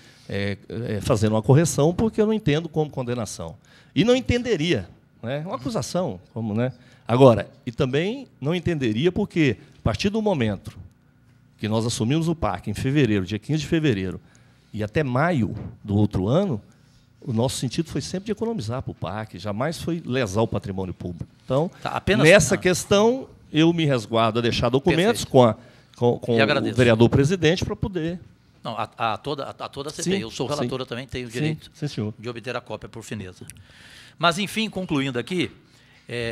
fazendo uma correção porque eu não entendo como condenação. E não entenderia. Uma acusação. Agora, e também não entenderia porque, a partir do momento que nós assumimos o parque, em fevereiro, dia 15 de fevereiro, e até maio do outro ano, o nosso sentido foi sempre de economizar para o parque, jamais foi lesar o patrimônio público. Então, nessa questão, eu me resguardo a deixar documentos com o vereador presidente para poder... Não, a toda a CPI. Eu sou relatora também, tenho o direito de obter a cópia por fineza. Mas, enfim, concluindo aqui,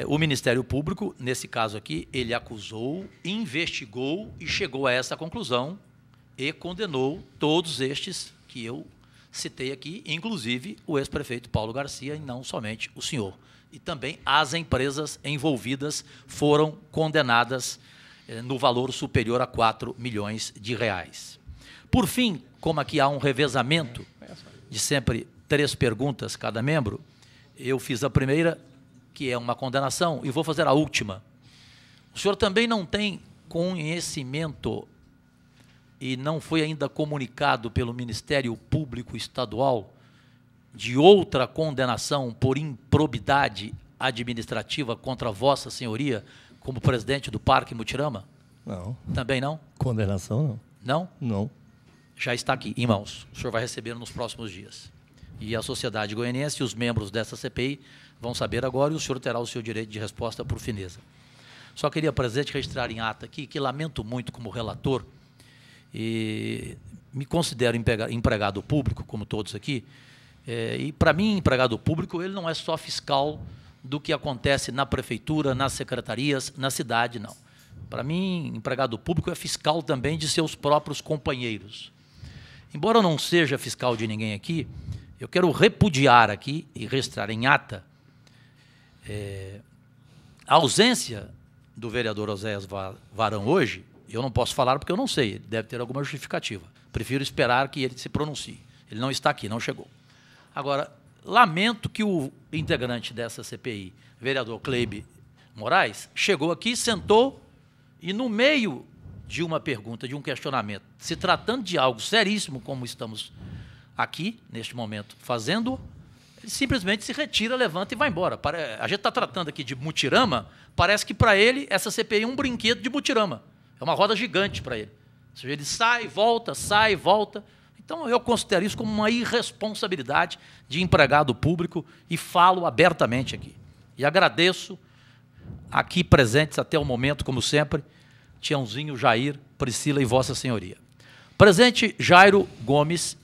o Ministério Público, nesse caso aqui, ele acusou, investigou e chegou a essa conclusão e condenou todos estes que eu citei aqui, inclusive o ex-prefeito Paulo Garcia, e não somente o senhor. E também as empresas envolvidas foram condenadas no valor superior a 4 milhões de reais. Por fim, como aqui há um revezamento de sempre 3 perguntas cada membro, eu fiz a primeira, que é uma condenação, e vou fazer a última. O senhor também não tem conhecimento e não foi ainda comunicado pelo Ministério Público Estadual de outra condenação por improbidade administrativa contra Vossa Senhoria como presidente do Parque Mutirama? Não. Também não? Condenação, não. Não? Não. Já está aqui, em mãos. O senhor vai receber nos próximos dias. E a sociedade goianiense e os membros dessa CPI vão saber agora e o senhor terá o seu direito de resposta por fineza. Só queria, presidente, registrar em ata aqui que lamento muito como relator e me considero empregado público, como todos aqui, e para mim, empregado público, ele não é só fiscal do que acontece na prefeitura, nas secretarias, na cidade, não. Para mim, empregado público é fiscal também de seus próprios companheiros. Embora eu não seja fiscal de ninguém aqui, eu quero repudiar aqui e registrar em ata a ausência do vereador Oséias Varão hoje. Eu não posso falar porque eu não sei, ele deve ter alguma justificativa. Prefiro esperar que ele se pronuncie. Ele não está aqui, não chegou. Agora, lamento que o integrante dessa CPI, vereador Cleibe Moraes, chegou aqui, sentou e no meio de uma pergunta, de um questionamento, se tratando de algo seríssimo, como estamos aqui, neste momento, fazendo, ele simplesmente se retira, levanta e vai embora. A gente está tratando aqui de mutirama, parece que para ele essa CPI é um brinquedo de mutirama. É uma roda gigante para ele. Ou seja, ele sai, volta, Então, eu considero isso como uma irresponsabilidade de empregado público e falo abertamente aqui. E agradeço aqui presentes até o momento, como sempre, Tiãozinho, Jair, Priscila e Vossa Senhoria. Presente Jairo Gomes,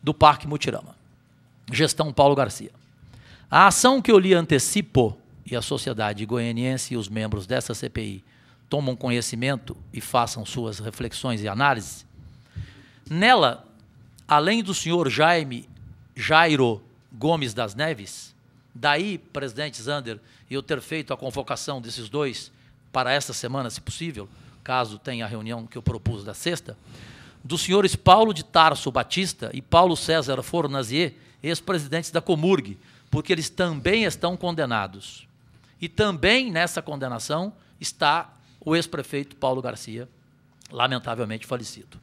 do Parque Mutirama. Gestão Paulo Garcia. A ação que eu lhe antecipo, e a sociedade goianiense e os membros dessa CPI tomam conhecimento e façam suas reflexões e análises, nela, além do senhor Jairo Gomes das Neves, daí, presidente Zander, eu ter feito a convocação desses dois para esta semana, se possível, caso tenha a reunião que eu propus da sexta, dos senhores Paulo de Tarso Batista e Paulo César Fornazier, ex-presidentes da Comurg, porque eles também estão condenados. E também nessa condenação está o ex-prefeito Paulo Garcia, lamentavelmente falecido.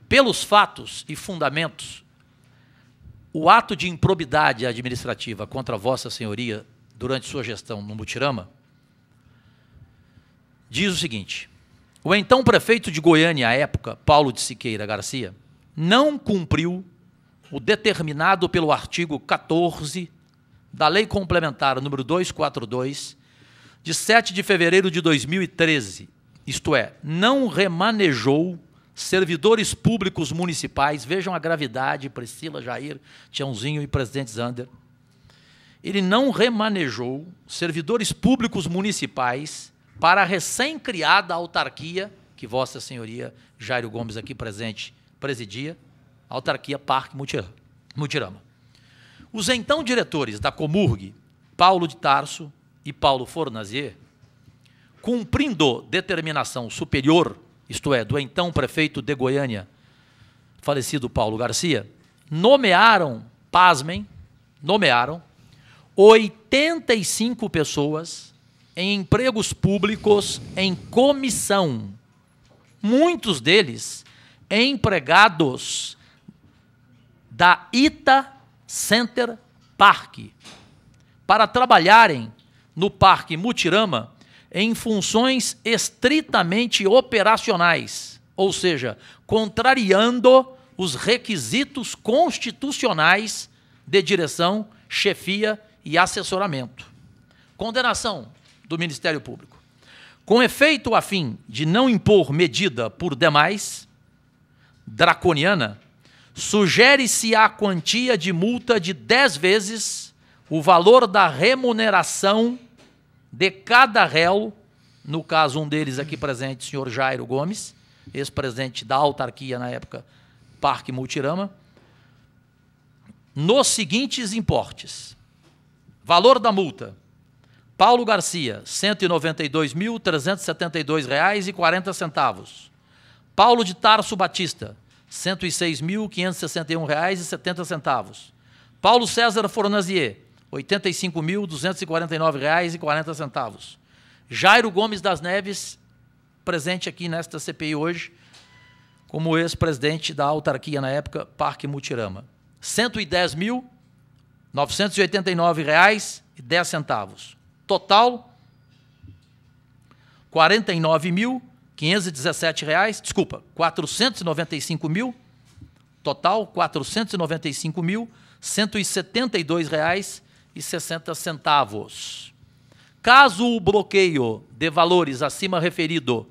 Pelos fatos e fundamentos, o ato de improbidade administrativa contra Vossa Senhoria durante sua gestão no Mutirama diz o seguinte: o então prefeito de Goiânia à época, Paulo de Siqueira Garcia, não cumpriu o determinado pelo artigo 14 da Lei Complementar número 242, de 7 de fevereiro de 2013, isto é, não remanejou servidores públicos municipais, vejam a gravidade, Priscila, Jair, Tiãozinho e presidente Zander, ele não remanejou servidores públicos municipais para a recém-criada autarquia, que Vossa Senhoria, Jairo Gomes aqui presente, presidia, a autarquia Parque Mutirama. Os então diretores da Comurg, Paulo de Tarso e Paulo Fornazier, cumprindo determinação superior, isto é, do então prefeito de Goiânia, falecido Paulo Garcia, nomearam, pasmem, 85 pessoas em empregos públicos em comissão, muitos deles empregados da Ita Center Park, para trabalharem no Parque Mutirama em funções estritamente operacionais, ou seja, contrariando os requisitos constitucionais de direção, chefia e assessoramento. Condenação do Ministério Público. Com efeito a fim de não impor medida por demais draconiana, sugere-se a quantia de multa de 10 vezes o valor da remuneração de cada réu, no caso um deles aqui presente, o senhor Jairo Gomes, ex-presidente da autarquia na época, Parque Mutirama, nos seguintes importes. Valor da multa: Paulo Garcia, R$ 192.372,40. Paulo de Tarso Batista, R$ 106.561,70. Paulo César Fornazier, R$ 85.249,40. Jairo Gomes das Neves, presente aqui nesta CPI hoje, como ex-presidente da autarquia na época, Parque Mutirama, R$ 110.989,10. Total, R$ 49.517, desculpa, 495 mil, total, R$ 495.172,60. Caso o bloqueio de valores acima referido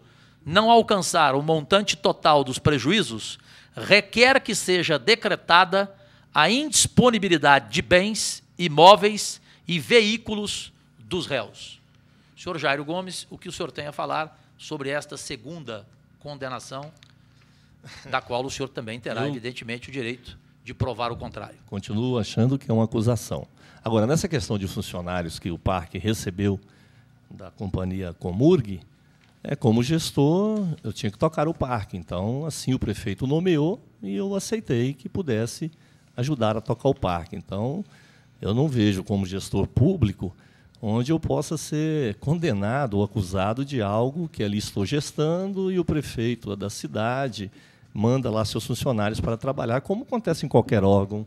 não alcançar o montante total dos prejuízos, requer que seja decretada a indisponibilidade de bens, imóveis e veículos dos réus. Senhor Jairo Gomes, o que o senhor tem a falar sobre esta segunda condenação, da qual o senhor também terá, evidentemente, o direito de provar o contrário? Continuo achando que é uma acusação. Agora, nessa questão de funcionários que o parque recebeu da companhia Comurg, como gestor, eu tinha que tocar o parque. Então, assim, o prefeito nomeou e eu aceitei que pudesse ajudar a tocar o parque. Então, eu não vejo como gestor público onde eu possa ser condenado ou acusado de algo que ali estou gestando e o prefeito da cidade manda lá seus funcionários para trabalhar, como acontece em qualquer órgão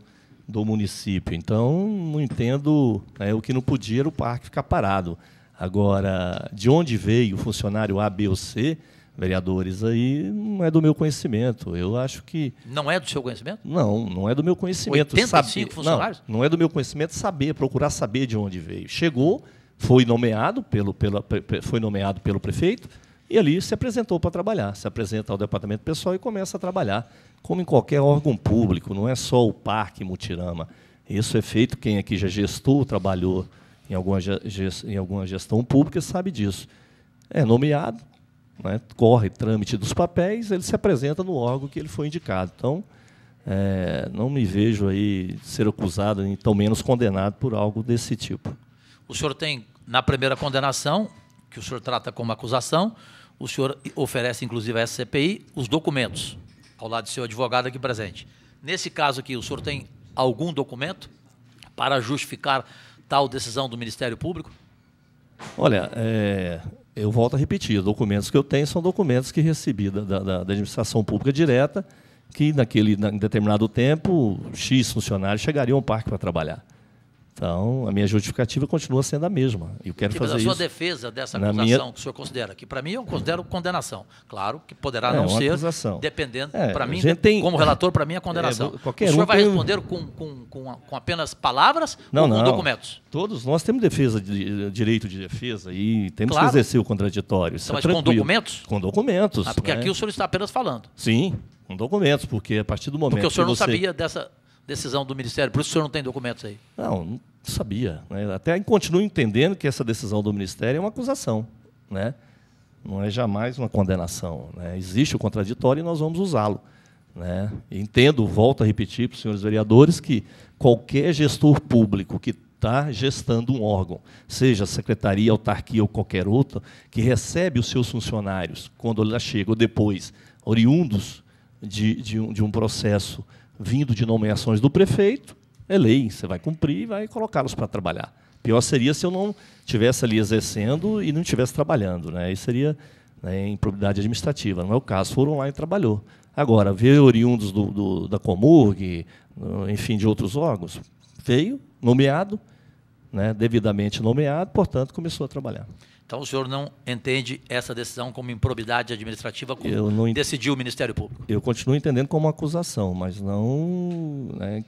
do município. Então, não entendo, o que não podia era o parque ficar parado. Agora, de onde veio o funcionário A, B ou C, vereadores aí, não é do meu conhecimento. Eu acho que... Não é do seu conhecimento? Não é do meu conhecimento. 85 funcionários? Não é do meu conhecimento procurar saber de onde veio. Chegou, foi nomeado pelo prefeito e ali se apresentou para trabalhar. Se apresenta ao departamento pessoal e começa a trabalhar, como em qualquer órgão público, não é só o Parque Mutirama. Isso é feito, quem aqui já gestou, trabalhou em alguma gestão pública, sabe disso. É nomeado, né, corre trâmite dos papéis, ele se apresenta no órgão que ele foi indicado. Então, não me vejo aí ser acusado, e tão menos condenado por algo desse tipo. O senhor tem, na primeira condenação, que o senhor trata como acusação, o senhor oferece, inclusive, a essa CPI, os documentos, ao lado do seu advogado aqui presente. Nesse caso aqui, o senhor tem algum documento para justificar tal decisão do Ministério Público? Olha, eu volto a repetir, os documentos que eu tenho são documentos que recebi da administração pública direta, que em determinado tempo, X funcionários chegariam ao parque para trabalhar. Então, a minha justificativa continua sendo a mesma. Eu quero fazer isso. Mas a sua defesa dessa acusação que o senhor considera, que para mim eu considero condenação. Claro que poderá não ser, acusação. Dependendo, para mim, como relator, para mim é condenação. O senhor vai responder com apenas palavras ou com documentos? Todos nós temos direito de defesa e temos que exercer o contraditório. Então, mas com documentos? Com documentos. Porque aqui o senhor está apenas falando. Sim, com documentos, porque a partir do momento que o senhor não sabia dessa decisão do Ministério, por isso o senhor não tem documentos aí? Não sabia. Né? Até continuo entendendo que essa decisão do Ministério é uma acusação. Né? Não é jamais uma condenação. Né? Existe o contraditório e nós vamos usá-lo. Né? Entendo, volto a repetir para os senhores vereadores, que qualquer gestor público que está gestando um órgão, seja secretaria, autarquia ou qualquer outro, que recebe os seus funcionários, quando lá chega ou depois, oriundos de um processo vindo de nomeações do prefeito, é lei, você vai cumprir e vai colocá-los para trabalhar. Pior seria se eu não estivesse ali exercendo e não estivesse trabalhando. Né? Isso seria, né, improbidade administrativa. Não é o caso, foram lá e trabalhou. Agora, ver oriundos da Comurg, enfim, de outros órgãos, veio, nomeado, né, devidamente nomeado, portanto, começou a trabalhar. Então, o senhor não entende essa decisão como improbidade administrativa, como decidiu o Ministério Público? Eu continuo entendendo como uma acusação, mas não, né,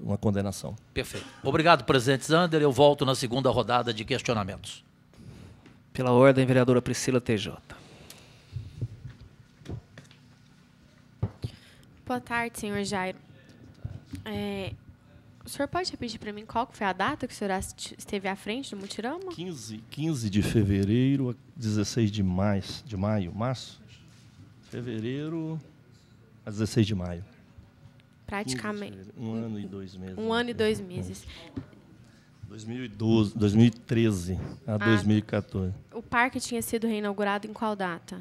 uma condenação. Perfeito. Obrigado, presidente Zander. Eu volto na segunda rodada de questionamentos. Pela ordem, vereadora Priscila TJ. Boa tarde, senhor Jairo. O senhor pode repetir para mim qual foi a data que o senhor esteve à frente do Mutirama? 15 de fevereiro a 16 de maio, março? Fevereiro a 16 de maio. Praticamente. Um ano e 2 meses. Um ano e 2 meses. 2013 a 2014. O parque tinha sido reinaugurado em qual data?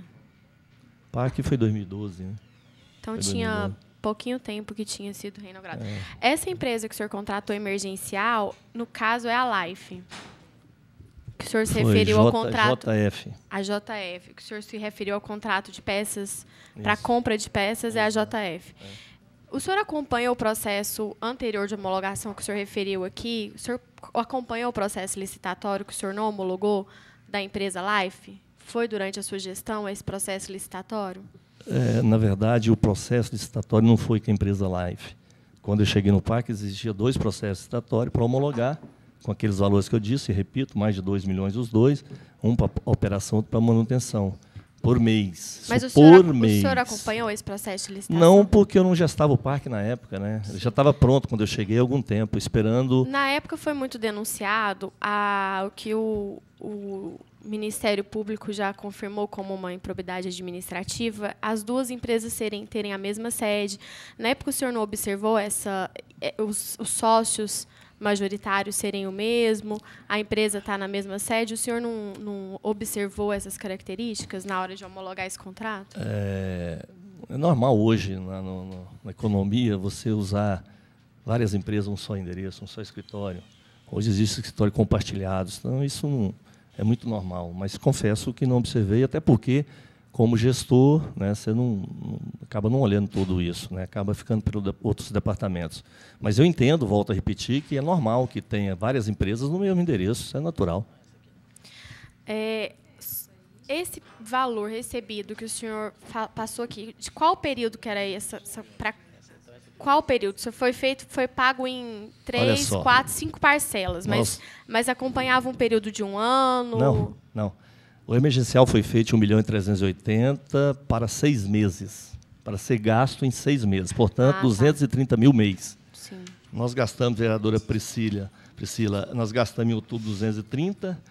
O parque foi 2012, né? Então tinha pouquinho tempo que tinha sido reinaugurado. Essa empresa que o senhor contratou emergencial, no caso, é a Life. Que o senhor se referiu ao contrato. A JF. Que o senhor se referiu ao contrato de peças, para compra de peças, é a JF. O senhor acompanhou o processo anterior de homologação que o senhor referiu aqui? O senhor acompanhou o processo licitatório que o senhor não homologou da empresa Life? Foi durante a sua gestão esse processo licitatório? Na verdade, o processo licitatório não foi com a empresa Life. Quando eu cheguei no parque, existia 2 processos licitatórios para homologar, com aqueles valores que eu disse, repito, mais de 2 milhões os dois, um para operação, outro para manutenção, por mês. Mas o senhor acompanhou esse processo de licitação? Não, porque eu não gestava o parque na época, né? Ele já estava pronto quando eu cheguei há algum tempo, esperando... Na época foi muito denunciado o que o Ministério Público já confirmou como uma improbidade administrativa, as 2 empresas terem a mesma sede. Na época, o senhor não observou os sócios majoritários serem o mesmo, a empresa está na mesma sede, o senhor não observou essas características na hora de homologar esse contrato? É normal hoje, na economia, você usar várias empresas, um só endereço, um só escritório. Hoje existe escritório compartilhados, então isso não... É muito normal, mas confesso que não observei, até porque, como gestor, né, você acaba não olhando tudo isso, né, acaba ficando pelos outros departamentos. Mas eu entendo, volto a repetir, que é normal que tenha várias empresas no mesmo endereço, isso é natural. esse valor recebido que o senhor passou aqui, de qual período que era para qual período? Isso foi pago em 3, 4, 5 parcelas, mas acompanhava um período de 1 ano? Não. O emergencial foi feito em 1.380.000 para 6 meses, para ser gasto em 6 meses, portanto, 230 mil mês. Sim. Nós gastamos, vereadora Priscila, nós gastamos em outubro 230,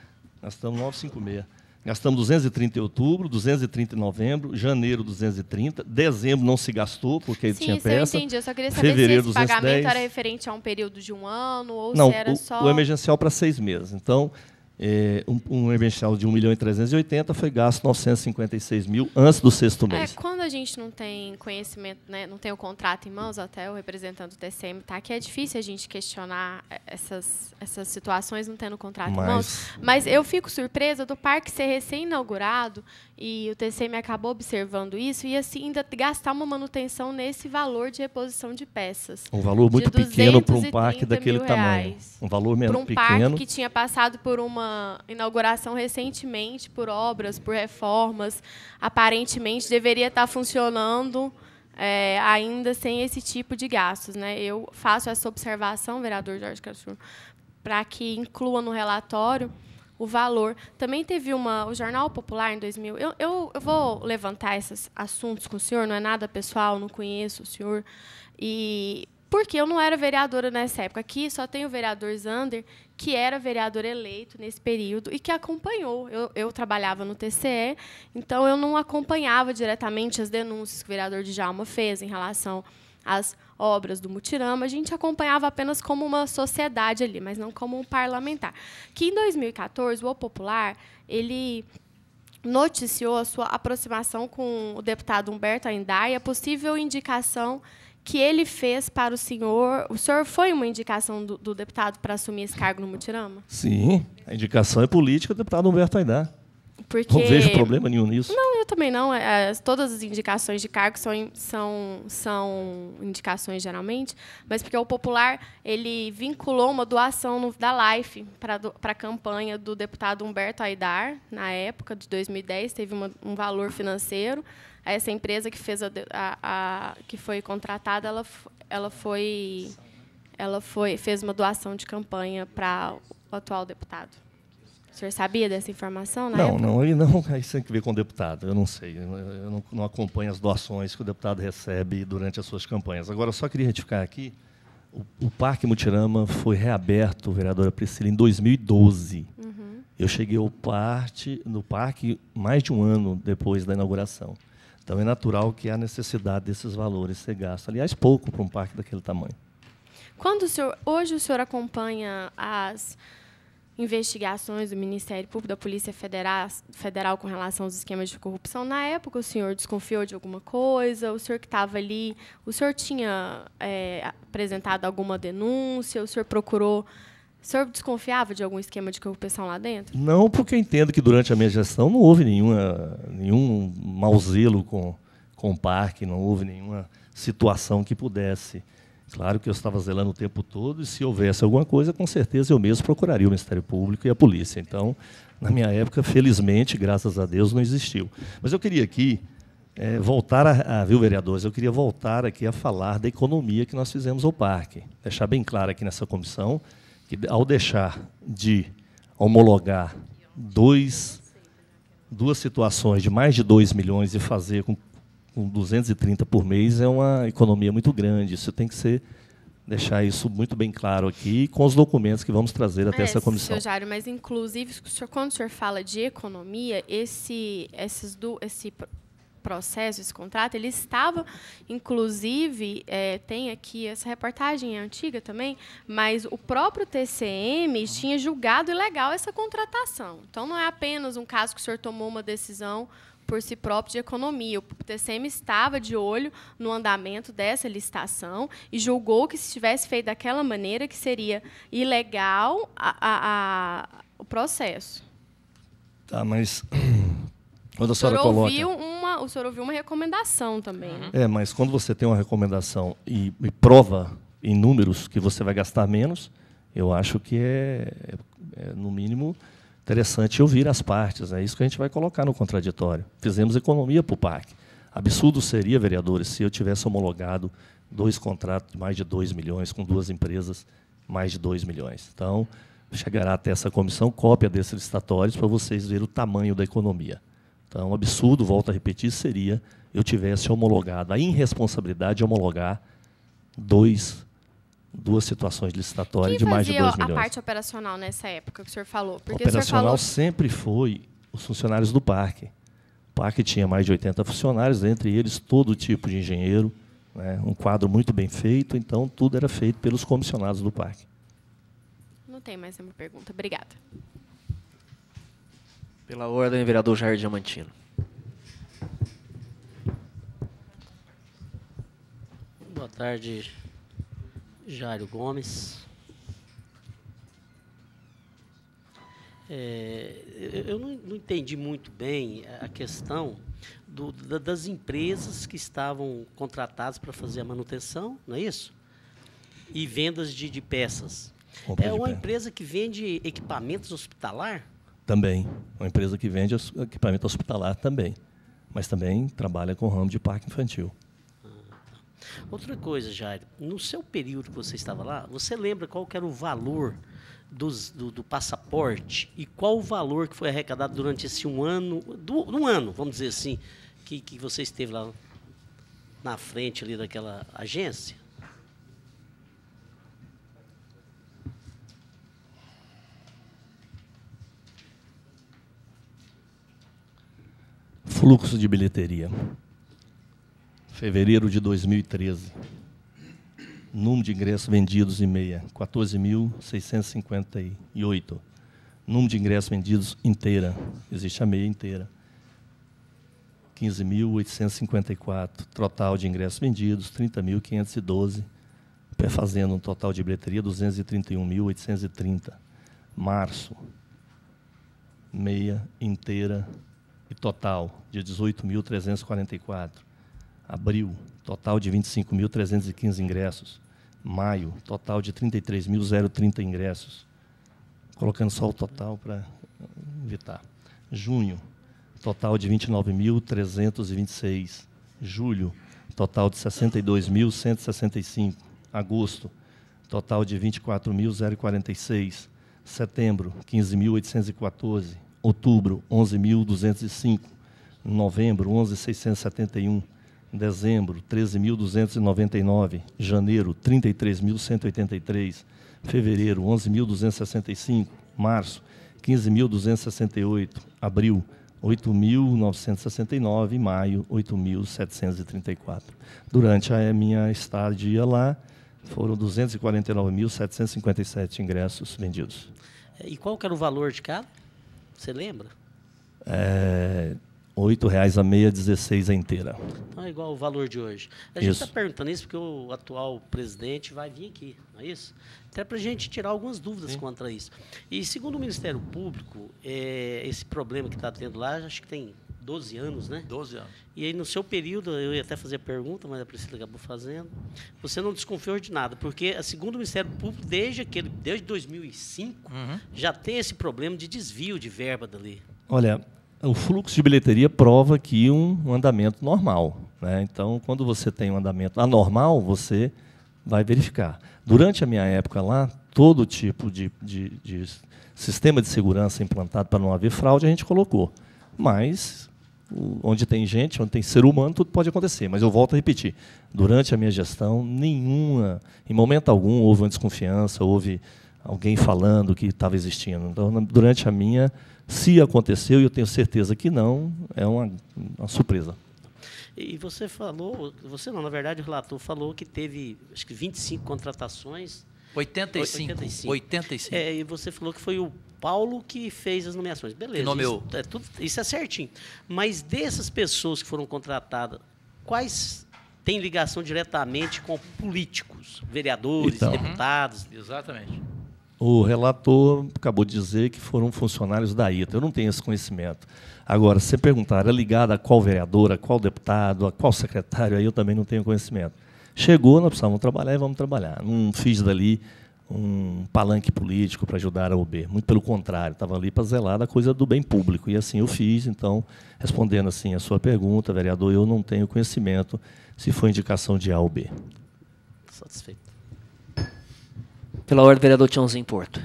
gastamos 956. Gastamos 230 em outubro, 230 em novembro, janeiro 230, dezembro não se gastou, porque tinha peça. Eu entendi. Eu só queria saber se esse pagamento era referente a um período de 1 ano ou se era só... o emergencial para 6 meses. Então, um emergencial de 1.380.000 foi gasto 956 mil antes do 6º mês. Quando a gente não tem conhecimento, né, não tem o contrato em mãos, até o representante do TCM está aqui, é difícil a gente questionar essas situações não tendo o contrato em mãos. Mas eu fico surpresa do parque ser recém-inaugurado e o TCM acabou observando isso e assim ainda gastar uma manutenção nesse valor de reposição de peças. Um valor muito pequeno para um parque daquele tamanho. Um valor pequeno. Para um parque que tinha passado por uma inauguração recentemente, por obras, por reformas, aparentemente deveria estar funcionando ainda sem esse tipo de gastos, né? Eu faço essa observação, vereador Jorge Castro, para que inclua no relatório o valor. Também teve o Jornal Popular em 2000. Eu vou levantar esses assuntos com o senhor, não é nada pessoal, não conheço o senhor. Porque eu não era vereadora nessa época. Aqui só tem o vereador Zander, que era vereador eleito nesse período e que acompanhou. Eu trabalhava no TCE, então eu não acompanhava diretamente as denúncias que o vereador Djalma fez em relação às obras do Mutirama. A gente acompanhava apenas como uma sociedade ali, mas não como um parlamentar. Que em 2014, o Popular, ele noticiou a sua aproximação com o deputado Humberto Aindar e a possível indicação que ele fez para o senhor. O senhor foi uma indicação do deputado para assumir esse cargo no Mutirama? Sim, a indicação é política do deputado Humberto Aindar. Porque... Não vejo problema nenhum nisso. Não, eu também não. Todas as indicações de cargo são indicações, geralmente, mas porque o Popular ele vinculou uma doação da Life para a campanha do deputado Humberto Aindar, na época de 2010, teve um valor financeiro. Essa empresa que fez que foi contratada, ela fez uma doação de campanha para o atual deputado. O senhor sabia dessa informação na época? Não, isso tem que ver com o deputado, eu não sei. Eu não acompanho as doações que o deputado recebe durante as suas campanhas. Agora, eu só queria retificar aqui, o Parque Mutirama foi reaberto, vereadora Priscila, em 2012. Uhum. Eu cheguei no parque mais de 1 ano depois da inauguração. Então, é natural que há necessidade desses valores ser gastos. Aliás, pouco para um parque daquele tamanho. Hoje o senhor acompanha as investigações do Ministério Público, da Polícia Federal com relação aos esquemas de corrupção. Na época, o senhor desconfiou de alguma coisa? O senhor que estava ali, o senhor tinha apresentado alguma denúncia? O senhor desconfiava de algum esquema de corrupção lá dentro? Não, porque eu entendo que durante a minha gestão não houve nenhum mau zelo com o parque, não houve nenhuma situação que pudesse. Claro que eu estava zelando o tempo todo e, se houvesse alguma coisa, com certeza eu mesmo procuraria o Ministério Público e a polícia. Então, na minha época, felizmente, graças a Deus, não existiu. Mas eu queria aqui viu, vereadores, eu queria voltar aqui a falar da economia que nós fizemos ao parque. Deixar bem claro aqui nessa comissão que, ao deixar de homologar duas situações de mais de 2 milhões e fazer com 230 por mês, é uma economia muito grande. Isso tem que deixar isso muito bem claro aqui, com os documentos que vamos trazer até essa comissão. Senhor Jário, mas, inclusive, quando o senhor fala de economia, esse processo, esse contrato, ele estava, inclusive, tem aqui, essa reportagem é antiga também, mas o próprio TCM tinha julgado ilegal essa contratação. Então, não é apenas um caso que o senhor tomou uma decisão por si próprio de economia. O TCM estava de olho no andamento dessa licitação e julgou que, se tivesse feito daquela maneira, que seria ilegal o processo. Tá, mas quando a senhora coloca... O senhor ouviu uma recomendação também. Né? Mas quando você tem uma recomendação e prova em números que você vai gastar menos, eu acho que no mínimo, interessante ouvir as partes, é isso que a gente vai colocar no contraditório. Fizemos economia para o parque. Absurdo seria, vereadores, se eu tivesse homologado 2 contratos de mais de 2 milhões, com 2 empresas, mais de 2 milhões. Então, chegará até essa comissão cópia desses licitatórios para vocês verem o tamanho da economia. Então, absurdo, volto a repetir, seria eu tivesse homologado, a irresponsabilidade de homologar duas situações licitatórias de mais de 2 milhões. Quem fazia a parte operacional nessa época que o senhor falou? Porque operacional sempre foi os funcionários do parque. O parque tinha mais de 80 funcionários, entre eles todo tipo de engenheiro, né, um quadro muito bem feito, então tudo era feito pelos comissionados do parque. Não tem mais nenhuma pergunta. Obrigada. Pela ordem, vereador Jair Diamantino. Boa tarde, Jairo Gomes. Eu não entendi muito bem a questão das empresas que estavam contratadas para fazer a manutenção, não é isso? E vendas de peças. É uma empresa que vende equipamentos hospitalar? Também. Uma empresa que vende equipamento hospitalar também. Mas também trabalha com o ramo de parque infantil. Outra coisa, Jair, no seu período que você estava lá, você lembra qual que era o valor do passaporte e qual o valor que foi arrecadado durante esse um ano, vamos dizer assim, que você esteve lá na frente ali daquela agência? Fluxo de bilheteria. Fevereiro de 2013. Número de ingressos vendidos em meia, 14.658. Número de ingressos vendidos inteira, existe a meia inteira, 15.854. Total de ingressos vendidos, 30.512. Fazendo um total de bilheteria, 231.830. Março, meia inteira e total de 18.344. Abril, total de 25.315 ingressos. Maio, total de 33.030 ingressos. Colocando só o total para evitar. Junho, total de 29.326. Julho, total de 62.165. Agosto, total de 24.046. Setembro, 15.814. Outubro, 11.205. Novembro, 11.671. Dezembro, 13.299. Janeiro, 33.183. Fevereiro, 11.265. Março, 15.268. Abril, 8.969. E maio, 8.734. Durante a minha estadia lá, foram 249.757 ingressos vendidos. E qual que era o valor de cada? Você lembra? R$8 a meia, 16 a inteira. Então é igual o valor de hoje. A gente está perguntando isso porque o atual presidente vai vir aqui, não é isso? Até para a gente tirar algumas dúvidas quanto a isso. E segundo o Ministério Público, esse problema que está tendo lá, acho que tem 12 anos, né? 12 anos. E aí, no seu período, eu ia até fazer a pergunta, mas a Priscila acabou fazendo. Você não desconfiou de nada, porque, segundo o Ministério Público, desde 2005, já tem esse problema de desvio de verba dali. Olha, o fluxo de bilheteria prova que um andamento normal, né? Então, quando você tem um andamento anormal, você vai verificar. Durante a minha época lá, todo tipo de sistema de segurança implantado para não haver fraude, a gente colocou. Mas, onde tem gente, onde tem ser humano, tudo pode acontecer. Mas eu volto a repetir, durante a minha gestão, em momento algum, houve uma desconfiança, houve alguém falando que estava existindo. Então, durante a minha, se aconteceu, e eu tenho certeza que não, é uma surpresa. E você falou, na verdade, o relator falou que teve, acho que 25 contratações. 85. E você falou que foi o Paulo que fez as nomeações. Beleza. Isso é certinho. Mas dessas pessoas que foram contratadas, quais têm ligação diretamente com políticos, vereadores, deputados? Exatamente. O relator acabou de dizer que foram funcionários da ITA. Eu não tenho esse conhecimento. Agora, se você perguntar, era ligado a qual vereador, a qual deputado, a qual secretário, aí eu também não tenho conhecimento. Chegou, nós precisávamos trabalhar e vamos trabalhar. Não fiz dali um palanque político para ajudar a UB. Muito pelo contrário, estava ali para zelar da coisa do bem público. E assim eu fiz. Então, respondendo assim a sua pergunta, vereador, eu não tenho conhecimento se foi indicação de A ou B. Satisfeito. Pela ordem, vereador Tiãozinho Porto.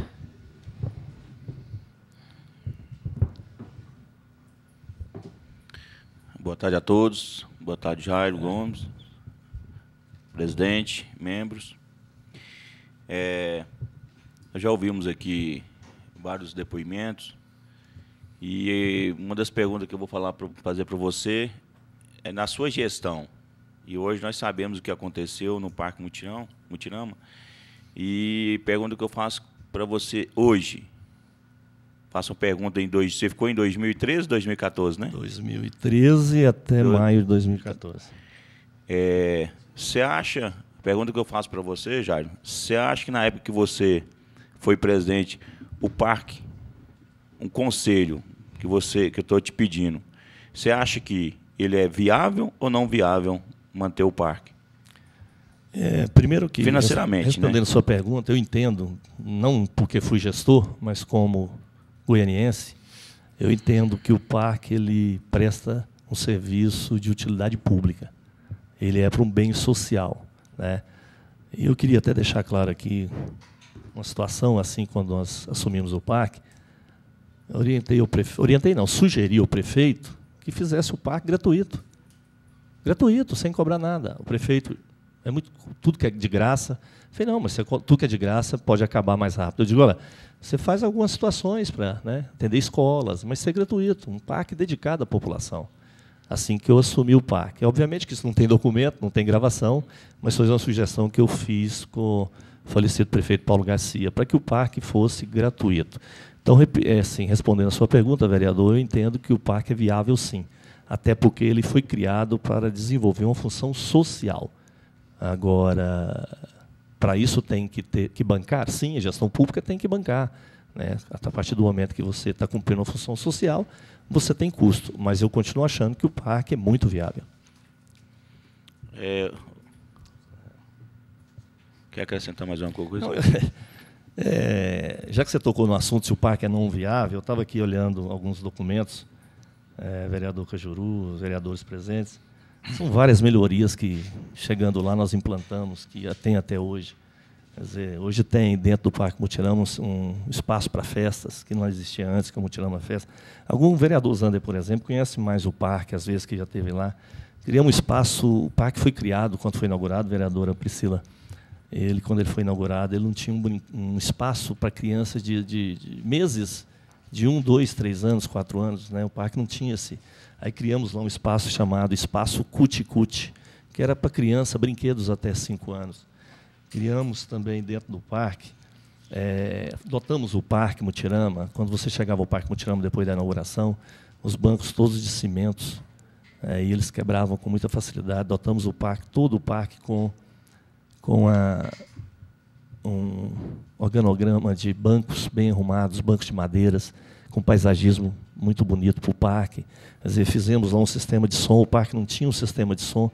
Boa tarde a todos. Boa tarde, Jairo Gomes, presidente, membros. Nós já ouvimos aqui vários depoimentos e uma das perguntas que eu vou fazer para você é na sua gestão. E hoje nós sabemos o que aconteceu no Parque Mutirama. E pergunta que eu faço para você hoje. Faço uma pergunta você ficou em 2013, 2014, né? 2013 até maio de 2014. Você acha, pergunta que eu faço para você, Jairo, você acha que na época que você foi presidente, o parque, um conselho que eu estou te pedindo, você acha que ele é viável ou não viável manter o parque? Primeiro que, financeiramente, respondendo a sua pergunta, eu entendo, não porque fui gestor, mas como goianiense, eu entendo que o parque ele presta um serviço de utilidade pública. Ele é para um bem social, né? E eu queria até deixar claro aqui uma situação assim, quando nós assumimos o parque, sugeri ao prefeito que fizesse o parque gratuito. Gratuito, sem cobrar nada. O prefeito, tudo que é de graça. Eu falei, não, mas tudo que é de graça pode acabar mais rápido. Eu digo, olha, você faz algumas situações para, né, atender escolas, mas ser gratuito, um parque dedicado à população. Assim que eu assumi o parque. Obviamente que isso não tem documento, não tem gravação, mas foi uma sugestão que eu fiz com o falecido prefeito Paulo Garcia, para que o parque fosse gratuito. Então, assim, respondendo a sua pergunta, vereador, eu entendo que o parque é viável, sim, até porque ele foi criado para desenvolver uma função social. Agora, para isso tem que bancar? Sim, a gestão pública tem que bancar, né? A partir do momento que você está cumprindo uma função social, você tem custo, mas eu continuo achando que o parque é muito viável. Quer acrescentar mais uma coisa? Não, já que você tocou no assunto se o parque é não viável, eu estava aqui olhando alguns documentos, vereador Cajuru, os vereadores presentes. São várias melhorias que, chegando lá, nós implantamos, que tem até hoje. Quer dizer, hoje tem dentro do Parque Mutirama um espaço para festas, que não existia antes, que é o Mutirama Festa. Algum vereador Zander, por exemplo, conhece mais o parque, às vezes, que já esteve lá. Criamos um espaço, o parque foi criado, quando foi inaugurado, vereadora Priscila, quando ele foi inaugurado, ele não tinha um espaço para crianças de meses, de 1, 2, 3 anos, 4 anos, né? O parque não tinha esse. Aí criamos lá um espaço chamado Espaço Cuti-Cuti, que era para criança, brinquedos até 5 anos. Criamos também dentro do parque, dotamos o Parque Mutirama. Quando você chegava ao Parque Mutirama depois da inauguração, os bancos todos de cimentos, e eles quebravam com muita facilidade. Dotamos o parque, todo o parque com um organograma de bancos bem arrumados, bancos de madeiras, com paisagismo muito bonito para o parque. Quer dizer, fizemos lá um sistema de som, o parque não tinha um sistema de som.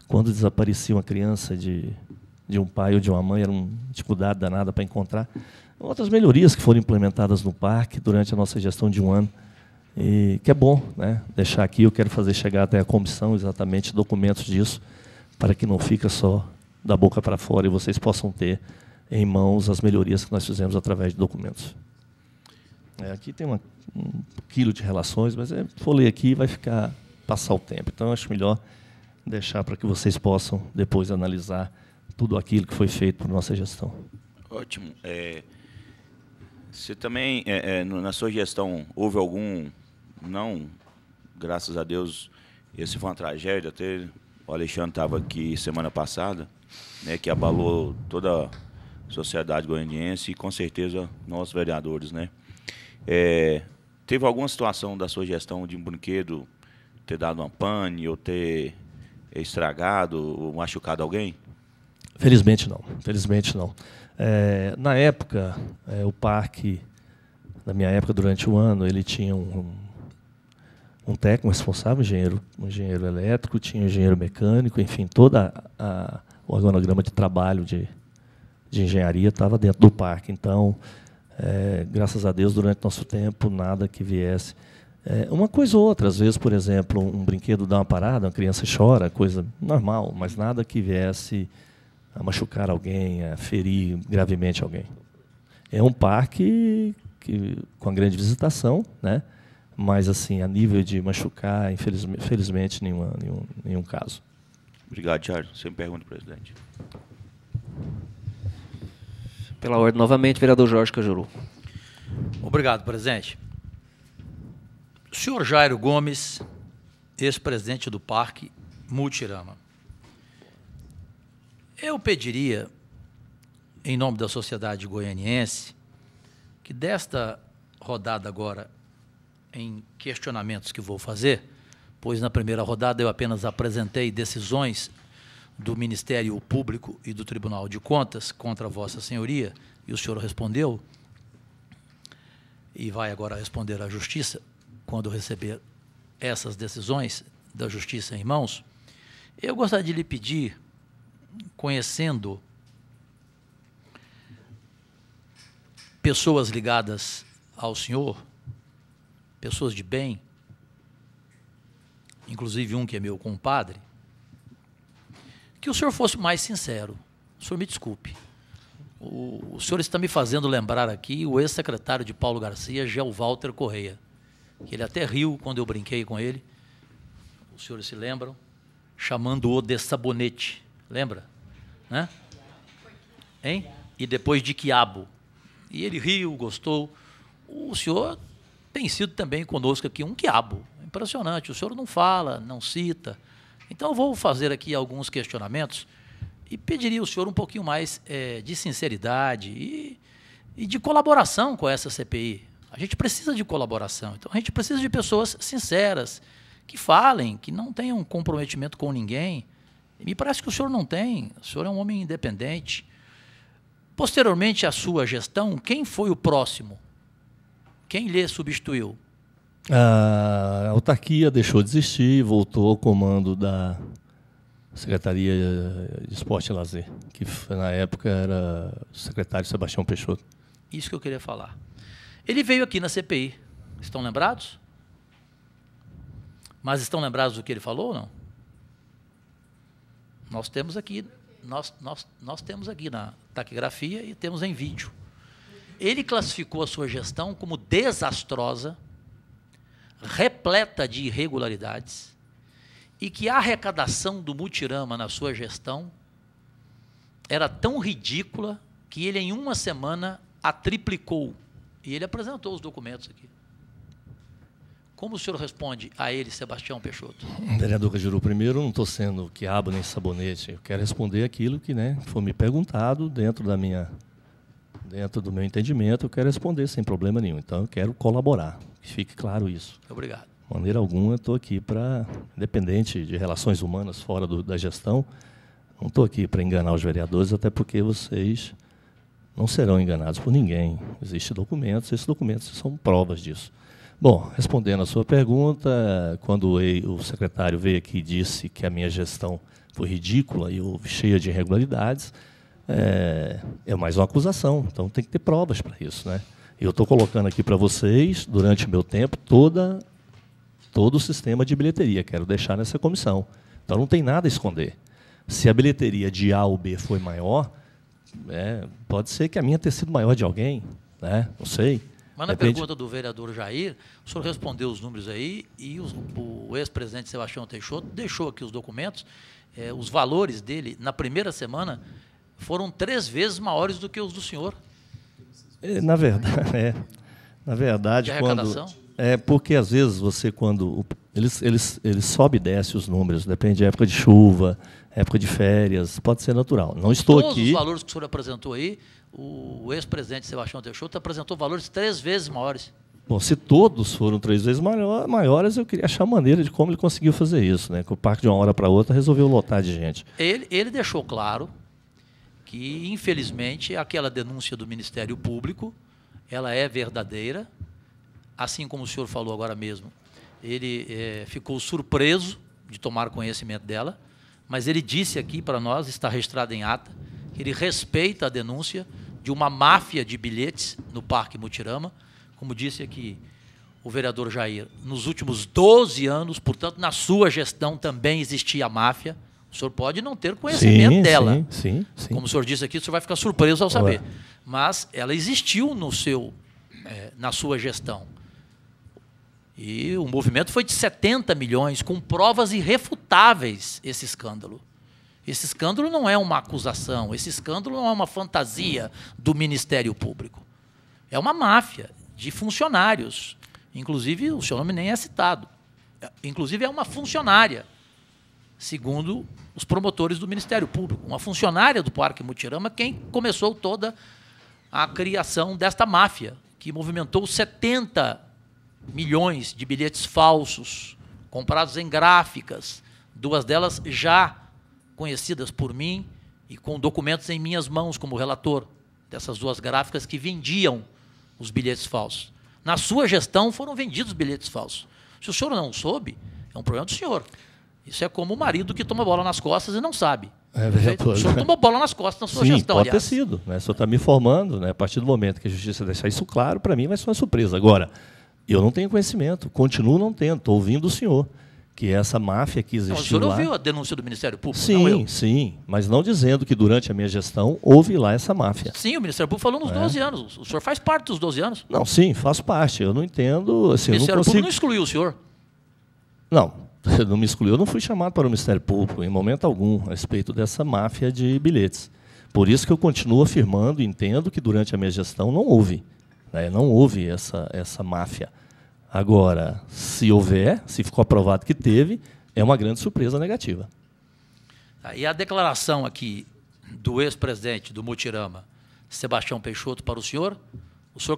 Quando desaparecia uma criança de um pai ou de uma mãe, era uma dificuldade danada para encontrar. Outras melhorias que foram implementadas no parque durante a nossa gestão de 1 ano, e que é bom, né, deixar aqui. Eu quero fazer chegar até a comissão exatamente documentos disso, para que não fique só da boca para fora e vocês possam ter em mãos as melhorias que nós fizemos através de documentos. Aqui tem um quilo de relações, mas vou ler aqui e vai passar o tempo. Então, eu acho melhor deixar para que vocês possam depois analisar tudo aquilo que foi feito por nossa gestão. Ótimo. Você também, na sua gestão, houve algum... Não, graças a Deus, esse foi uma tragédia. Até o Alexandre estava aqui semana passada, né, que abalou toda a sociedade goianiense e, com certeza, nós, vereadores, né? Teve alguma situação da sua gestão de um brinquedo ter dado uma pane ou ter estragado ou machucado alguém? Felizmente não, felizmente não. Na época, o parque, na minha época, durante o ano, ele tinha um técnico responsável, um engenheiro elétrico, tinha um engenheiro mecânico, enfim, todo o organograma de trabalho de engenharia estava dentro do parque. Então, graças a Deus, durante nosso tempo, nada que viesse. Uma coisa ou outra, às vezes, por exemplo, um brinquedo dá uma parada, uma criança chora, coisa normal, mas nada que viesse a machucar alguém, a ferir gravemente alguém. É um parque com grande visitação, né? Mas, assim, a nível de machucar, infelizmente, nenhum caso. Obrigado, Charles. Você me pergunta, presidente. Pela ordem, novamente, vereador Jorge Cajuru. Obrigado, presidente. O senhor Jairo Gomes, ex-presidente do Parque Mutirama. Eu pediria, em nome da sociedade goianiense, que desta rodada agora, em questionamentos que vou fazer, pois na primeira rodada eu apenas apresentei decisões do Ministério Público e do Tribunal de Contas contra Vossa Senhoria, e o senhor respondeu, e vai agora responder à Justiça, quando receber essas decisões da Justiça em mãos. Eu gostaria de lhe pedir, conhecendo pessoas ligadas ao senhor, pessoas de bem, inclusive um que é meu compadre, que o senhor fosse mais sincero. O senhor me desculpe. O senhor está me fazendo lembrar aqui o ex-secretário de Paulo Garcia, Gel Walter Correia, que ele até riu quando eu brinquei com ele, os senhores se lembram, chamando-o de sabonete, lembra? Né? Hein? E depois de quiabo. E ele riu, gostou. O senhor tem sido também conosco aqui um quiabo. Impressionante. O senhor não fala, não cita. Então, eu vou fazer aqui alguns questionamentos e pediria ao senhor um pouquinho mais de sinceridade e de colaboração com essa CPI. A gente precisa de colaboração. Então, a gente precisa de pessoas sinceras, que falem, que não tenham comprometimento com ninguém. E me parece que o senhor não tem. O senhor é um homem independente. Posteriormente à sua gestão, quem foi o próximo? Quem lhe substituiu? A autarquia deixou de existir, voltou ao comando da Secretaria de Esporte e Lazer, que na época era o secretário Sebastião Peixoto. Isso que eu queria falar. Ele veio aqui na CPI. Estão lembrados? Mas estão lembrados do que ele falou ou não? Nós temos aqui, nós temos aqui na taquigrafia e temos em vídeo. Ele classificou a sua gestão como desastrosa, repleta de irregularidades, e que a arrecadação do Mutirama na sua gestão era tão ridícula que ele, em uma semana, a triplicou. E ele apresentou os documentos aqui. Como o senhor responde a ele, Sebastião Peixoto? Vereador Cajuru, primeiro, não estou sendo quiabo nem sabonete. Eu quero responder aquilo que foi me perguntado dentro do meu entendimento. Eu quero responder sem problema nenhum. Então, eu quero colaborar. Que fique claro isso. Obrigado. De maneira alguma, eu estou aqui para, independente de relações humanas fora da gestão, não estou aqui para enganar os vereadores, até porque vocês não serão enganados por ninguém. Existem documentos, esses documentos são provas disso. Bom, respondendo a sua pergunta, quando o secretário veio aqui e disse que a minha gestão foi ridícula e cheia de irregularidades, é mais uma acusação, então tem que ter provas para isso, né? Eu estou colocando aqui para vocês, durante o meu tempo, todo o sistema de bilheteria, quero deixar nessa comissão. Então não tem nada a esconder. Se a bilheteria de A ou B foi maior, pode ser que a minha tenha sido maior de alguém, né? Não sei. Mas na pergunta do vereador Jair, o senhor respondeu os números aí e o ex-presidente Sebastião Peixoto deixou aqui os documentos. Os valores dele, na primeira semana, foram 3 vezes maiores do que os do senhor. Na verdade, de arrecadação? Porque às vezes você, quando eles sobe e desce os números, depende de época de chuva, época de férias, pode ser natural. Não estou aqui. Todos os valores que o senhor apresentou aí, o ex-presidente Sebastião Peixoto apresentou valores 3 vezes maiores. Bom, se todos foram 3 vezes maiores, eu queria achar maneira de como ele conseguiu fazer isso, né? Que o parque de uma hora para outra resolveu lotar de gente. Ele deixou claro que, infelizmente, aquela denúncia do Ministério Público, ela é verdadeira, assim como o senhor falou agora mesmo. Ele ficou surpreso de tomar conhecimento dela, mas ele disse aqui para nós, está registrado em ata, ele respeita a denúncia de uma máfia de bilhetes no Parque Mutirama. Como disse aqui o vereador Jair, nos últimos 12 anos, portanto, na sua gestão também existia a máfia. O senhor pode não ter conhecimento dela. Sim. Como o senhor disse aqui, o senhor vai ficar surpreso ao saber. Mas ela existiu na sua gestão. E o movimento foi de 70 milhões, com provas irrefutáveis, esse escândalo. Esse escândalo não é uma acusação, esse escândalo não é uma fantasia do Ministério Público. É uma máfia de funcionários. Inclusive, o seu nome nem é citado. Inclusive, é uma funcionária, segundo os promotores do Ministério Público. Uma funcionária do Parque Mutirama, quem começou toda a criação desta máfia, que movimentou 70 milhões de bilhetes falsos, comprados em gráficas, 2 delas já conhecidas por mim e com documentos em minhas mãos como relator dessas 2 gráficas que vendiam os bilhetes falsos. Na sua gestão foram vendidos bilhetes falsos. Se o senhor não soube, é um problema do senhor. Isso é como o marido que toma bola nas costas e não sabe. O senhor tomou bola nas costas na sua gestão, pode ter sido. Né? O senhor está me informando, né? A partir do momento que a justiça deixar isso claro, para mim vai ser uma surpresa. Agora, eu não tenho conhecimento, continuo não tendo, estou ouvindo o senhor, que essa máfia que existiu lá... O senhor ouviu a denúncia do Ministério Público? Sim, mas não dizendo que durante a minha gestão houve lá essa máfia. Sim, o Ministério Público falou nos 12 anos. O senhor faz parte dos 12 anos? Não, sim, faço parte. Eu não entendo... Assim, o Ministério Público não excluiu o senhor? Não me excluiu. Eu não fui chamado para o Ministério Público em momento algum a respeito dessa máfia de bilhetes. Por isso que eu continuo afirmando e entendo que durante a minha gestão não houve. Né? Não houve essa máfia. Agora, se houver, se ficou aprovado que teve, é uma grande surpresa negativa. E a declaração aqui do ex-presidente do Mutirama, Sebastião Peixoto, para o senhor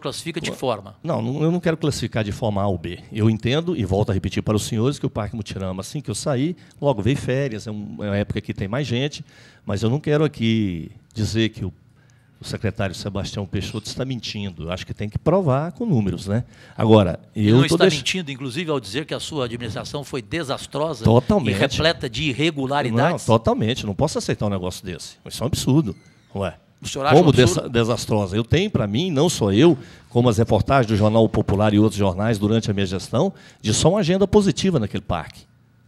classifica de forma? Não, eu não quero classificar de forma A ou B. Eu entendo, e volto a repetir para os senhores, que o Parque Mutirama, assim que eu saí, logo veio férias, é uma época que tem mais gente, mas eu não quero aqui dizer que o secretário Sebastião Peixoto está mentindo. Eu acho que tem que provar com números, né? Agora, ele não está mentindo, inclusive, ao dizer que a sua administração foi desastrosa e repleta de irregularidades? Não, totalmente. Não posso aceitar um negócio desse. Isso é um absurdo. Ué. O senhor acha como desastrosa? Eu tenho para mim, não só eu, como as reportagens do Jornal Popular e outros jornais durante a minha gestão, de só uma agenda positiva naquele parque.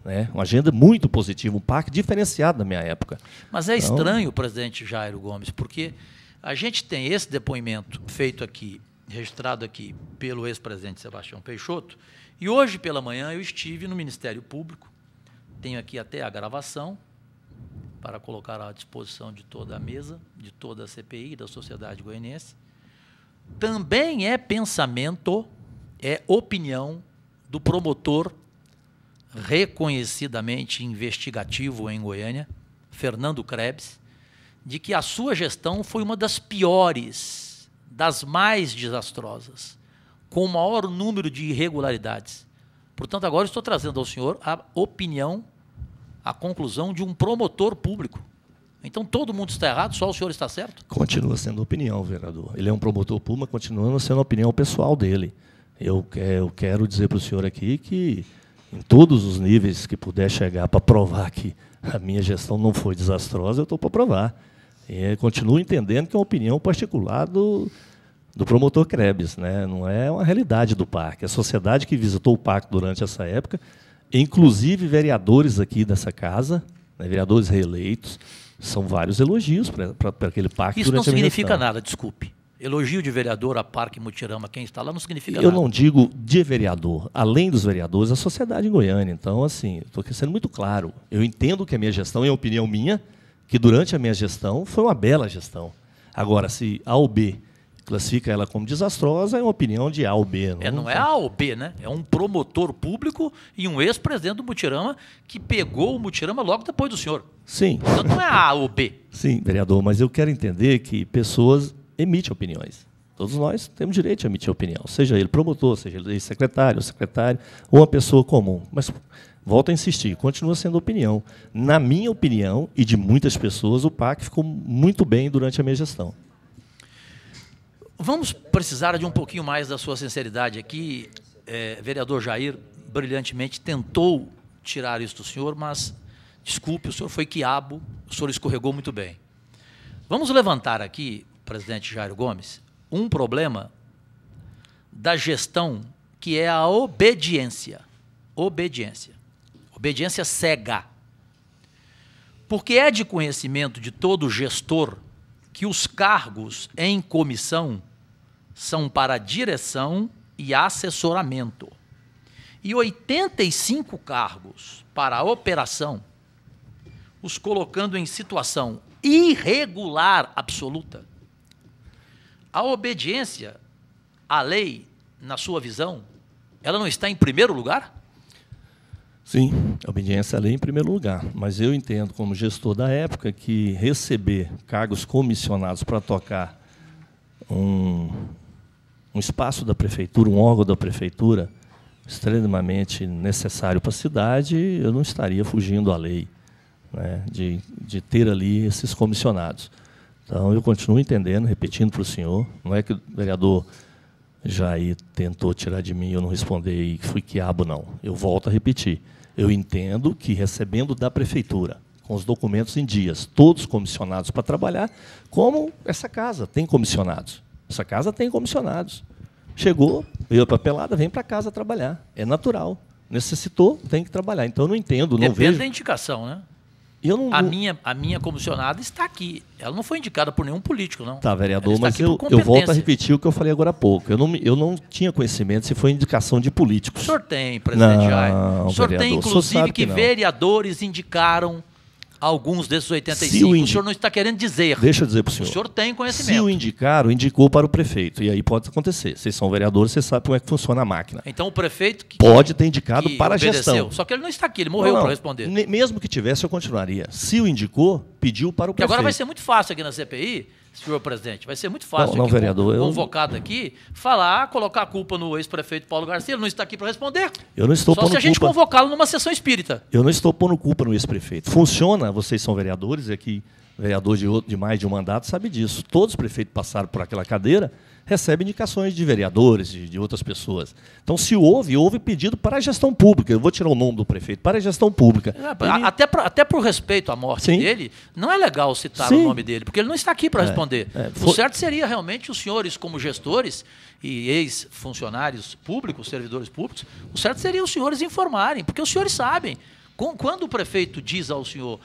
Né? Uma agenda muito positiva, um parque diferenciado na minha época. Mas é estranho, presidente Jairo Gomes, porque a gente tem esse depoimento feito aqui, registrado aqui pelo ex-presidente Sebastião Peixoto, e hoje pela manhã eu estive no Ministério Público, tenho aqui até a gravação, para colocar à disposição de toda a mesa, de toda a CPI, da sociedade goianiense. Também é pensamento, é opinião do promotor reconhecidamente investigativo em Goiânia, Fernando Krebs, de que a sua gestão foi uma das piores, das mais desastrosas, com o maior número de irregularidades. Portanto, agora estou trazendo ao senhor a opinião, a conclusão de um promotor público. Então, todo mundo está errado, só o senhor está certo? Continua sendo opinião, vereador. Ele é um promotor público, mas continua sendo a opinião pessoal dele. Eu quero dizer para o senhor aqui que, em todos os níveis que puder chegar para provar que a minha gestão não foi desastrosa, eu estou para provar. E continuo entendendo que é uma opinião particular do promotor Krebs, né? Não é uma realidade do parque. A sociedade que visitou o parque durante essa época, inclusive vereadores aqui dessa casa, né, vereadores reeleitos, são vários elogios para aquele parque. Isso não significa nada, desculpe. Elogio de vereador a Parque Mutirama, quem está lá, não significa nada. Eu não digo de vereador. Além dos vereadores, a sociedade em Goiânia. Então, assim, estou sendo muito claro. Eu entendo que a minha gestão, é opinião minha, que durante a minha gestão foi uma bela gestão. Agora, se A ou B classifica ela como desastrosa, é uma opinião de A ou B. Não é A ou B, né? É um promotor público e um ex-presidente do Mutirama que pegou o Mutirama logo depois do senhor. Sim. Então não é A ou B. Sim, vereador, mas eu quero entender que pessoas emitem opiniões. Todos nós temos direito de emitir opinião, seja ele promotor, seja ele secretário, ou uma pessoa comum. Mas, volto a insistir, continua sendo opinião. Na minha opinião, e de muitas pessoas, o PAC ficou muito bem durante a minha gestão. Vamos precisar de um pouquinho mais da sua sinceridade aqui. Vereador Jair brilhantemente tentou tirar isso do senhor, mas, desculpe, o senhor foi quiabo, o senhor escorregou muito bem. Vamos levantar aqui, presidente Jairo Gomes, um problema da gestão que é a obediência. Obediência. Obediência cega. Porque é de conhecimento de todo gestor que os cargos em comissão são para direção e assessoramento. E 85 cargos para a operação, os colocando em situação irregular absoluta. A obediência à lei, na sua visão, ela não está em primeiro lugar? Sim, a obediência à lei em primeiro lugar. Mas eu entendo, como gestor da época, que receber cargos comissionados para tocar um espaço da prefeitura, um órgão da prefeitura, extremamente necessário para a cidade, eu não estaria fugindo à lei, né, de ter ali esses comissionados. Então, eu continuo entendendo, repetindo para o senhor, não é que o vereador Jair tentou tirar de mim, eu não responder e fui quiabo, não. Eu volto a repetir. Eu entendo que recebendo da prefeitura, com os documentos em dias, todos comissionados para trabalhar, como essa casa tem comissionados. Essa casa tem comissionados. Chegou, veio a papelada, vem para casa trabalhar. É natural. Necessitou, tem que trabalhar. Então, eu não entendo, não vejo... Depende da indicação, né? A minha comissionada está aqui. Ela não foi indicada por nenhum político, não. Tá, vereador, mas eu volto a repetir o que eu falei agora há pouco. Eu não tinha conhecimento se foi indicação de políticos. O senhor tem, presidente Jair. O senhor tem, inclusive, que vereadores indicaram alguns desses 85. O senhor não está querendo dizer. Deixa eu dizer para o senhor. O senhor tem conhecimento. Se o indicaram, indicou para o prefeito. E aí pode acontecer. Vocês são vereadores, vocês sabem como é que funciona a máquina. Então o prefeito... Pode ter indicado para a gestão. Só que ele não está aqui, ele morreu para responder. Mesmo que tivesse, eu continuaria. Se o indicou, pediu para o prefeito. E agora vai ser muito fácil aqui na CPI, senhor presidente, vai ser muito fácil não, vereador, convocado aqui, falar, colocar a culpa no ex-prefeito Paulo Garcia, ele não está aqui para responder. Eu não estou Só se a gente convocá-lo numa sessão espírita. Eu não estou pondo culpa no ex-prefeito. Funciona, vocês são vereadores, e aqui, vereador de mais de um mandato, sabe disso. Todos os prefeitos passaram por aquela cadeira, recebem indicações de vereadores, de outras pessoas. Então, se houve pedido para a gestão pública. Eu vou tirar o nome do prefeito, para a gestão pública. Até por respeito à morte dele, não é legal citar o nome dele, porque ele não está aqui para responder. O certo seria realmente os senhores, como gestores e ex-funcionários públicos, servidores públicos, o certo seria os senhores informarem, porque os senhores sabem. Quando o prefeito diz ao senhor,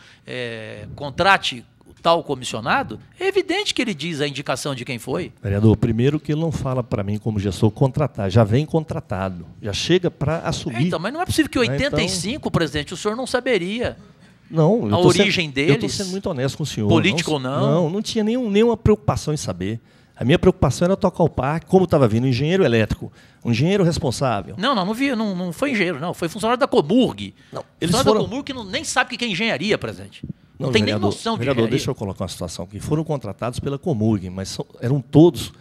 contrate tal comissionado, é evidente que ele diz a indicação de quem foi. Vereador, primeiro que ele não fala para mim como gestor contratar, já vem contratado, já chega para assumir. Então, mas não é possível que 85, presidente, o senhor não saberia a origem deles. Eu estou sendo muito honesto com o senhor. Político ou não? Não tinha nenhuma preocupação em saber. A minha preocupação era tocar o parque, como estava vindo, um engenheiro elétrico, um engenheiro responsável. Não foi engenheiro, não. Foi funcionário da Comurg. Funcionário da Comurg que nem sabe o que é engenharia, presidente. Não tem nem noção de engenharia. Deixa eu colocar uma situação aqui. Foram contratados pela Comurg, mas eram todos...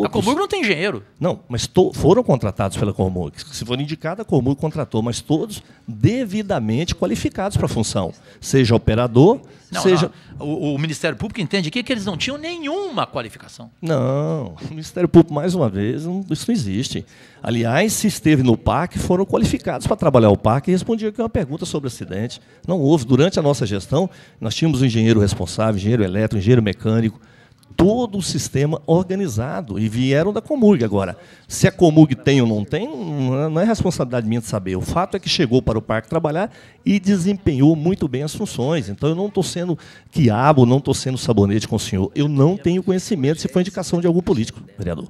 A Comurg não tem engenheiro. Não, mas foram contratados pela Comurg. Se for indicado, a Comurg contratou, mas todos devidamente qualificados para a função. Seja operador, seja... Não. O Ministério Público entende aqui que eles não tinham nenhuma qualificação. Não, o Ministério Público, mais uma vez, isso não existe. Aliás, se esteve no parque, foram qualificados para trabalhar o parque e respondiam aqui uma pergunta sobre o acidente. Não houve. Durante a nossa gestão, nós tínhamos um engenheiro responsável, engenheiro elétrico, engenheiro mecânico, todo o sistema organizado, e vieram da Comurg. Agora, se a Comurg tem ou não tem, não é responsabilidade minha de saber. O fato é que chegou para o parque trabalhar e desempenhou muito bem as funções. Então, eu não estou sendo quiabo, não estou sendo sabonete com o senhor. Eu não tenho conhecimento se foi indicação de algum político, vereador.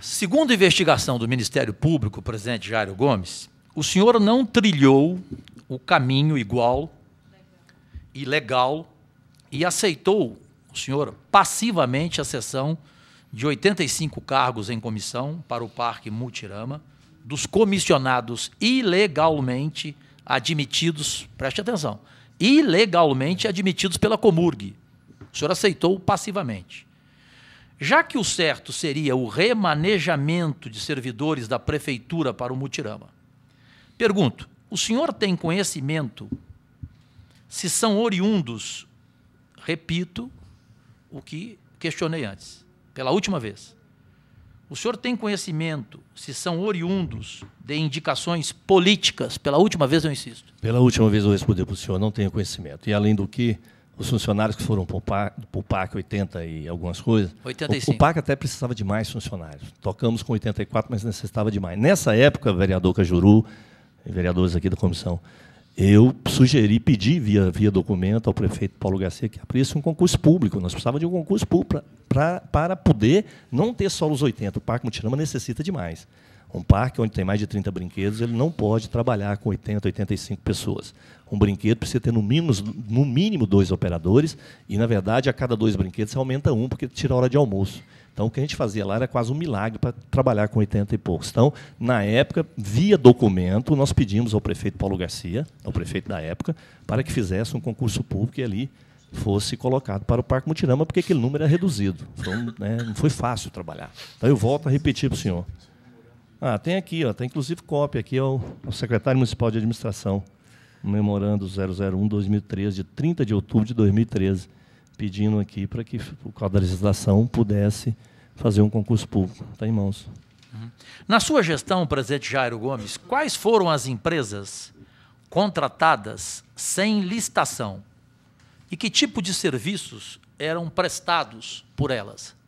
Segundo a investigação do Ministério Público, presidente Jairo Gomes, o senhor não trilhou o caminho igual e legal e aceitou o senhor passivamente a cessão de 85 cargos em comissão para o Parque Mutirama, dos comissionados ilegalmente admitidos, preste atenção, ilegalmente admitidos pela Comurg. O senhor aceitou passivamente. Já que o certo seria o remanejamento de servidores da prefeitura para o Mutirama, pergunto, o senhor tem conhecimento se são oriundos, repito, o que questionei antes, pela última vez. O senhor tem conhecimento se são oriundos de indicações políticas? Pela última vez eu insisto. Pela última vez eu respondi para o senhor, não tenho conhecimento. E além do que, os funcionários que foram para o PAC 80 e algumas coisas. 85. O PAC até precisava de mais funcionários. Tocamos com 84, mas necessitava de mais. Nessa época, vereador Cajuru, vereadores aqui da comissão, eu sugeri, pedi via documento ao prefeito Paulo Garcia que abrisse um concurso público. Nós precisávamos de um concurso público para poder não ter só os 80. O Parque Mutirama necessita de mais. Um parque onde tem mais de 30 brinquedos, ele não pode trabalhar com 80, 85 pessoas. Um brinquedo precisa ter no mínimo 2 operadores e, na verdade, a cada 2 brinquedos você aumenta um, porque tira a hora de almoço. Então, o que a gente fazia lá era quase um milagre para trabalhar com 80 e poucos. Então, na época, via documento, nós pedimos ao prefeito Paulo Garcia, ao prefeito da época, para que fizesse um concurso público e ali fosse colocado para o Parque Mutirama, porque aquele número é reduzido. Não foi fácil trabalhar. Então, eu volto a repetir para o senhor. Tem aqui, tem inclusive cópia aqui ao secretário municipal de administração, um memorando 001-2013, de 30 de outubro de 2013, pedindo aqui para que o quadro da legislação pudesse fazer um concurso público. Está em mãos. Na sua gestão, presidente Jairo Gomes, quais foram as empresas contratadas sem licitação e que tipo de serviços eram prestados por elas?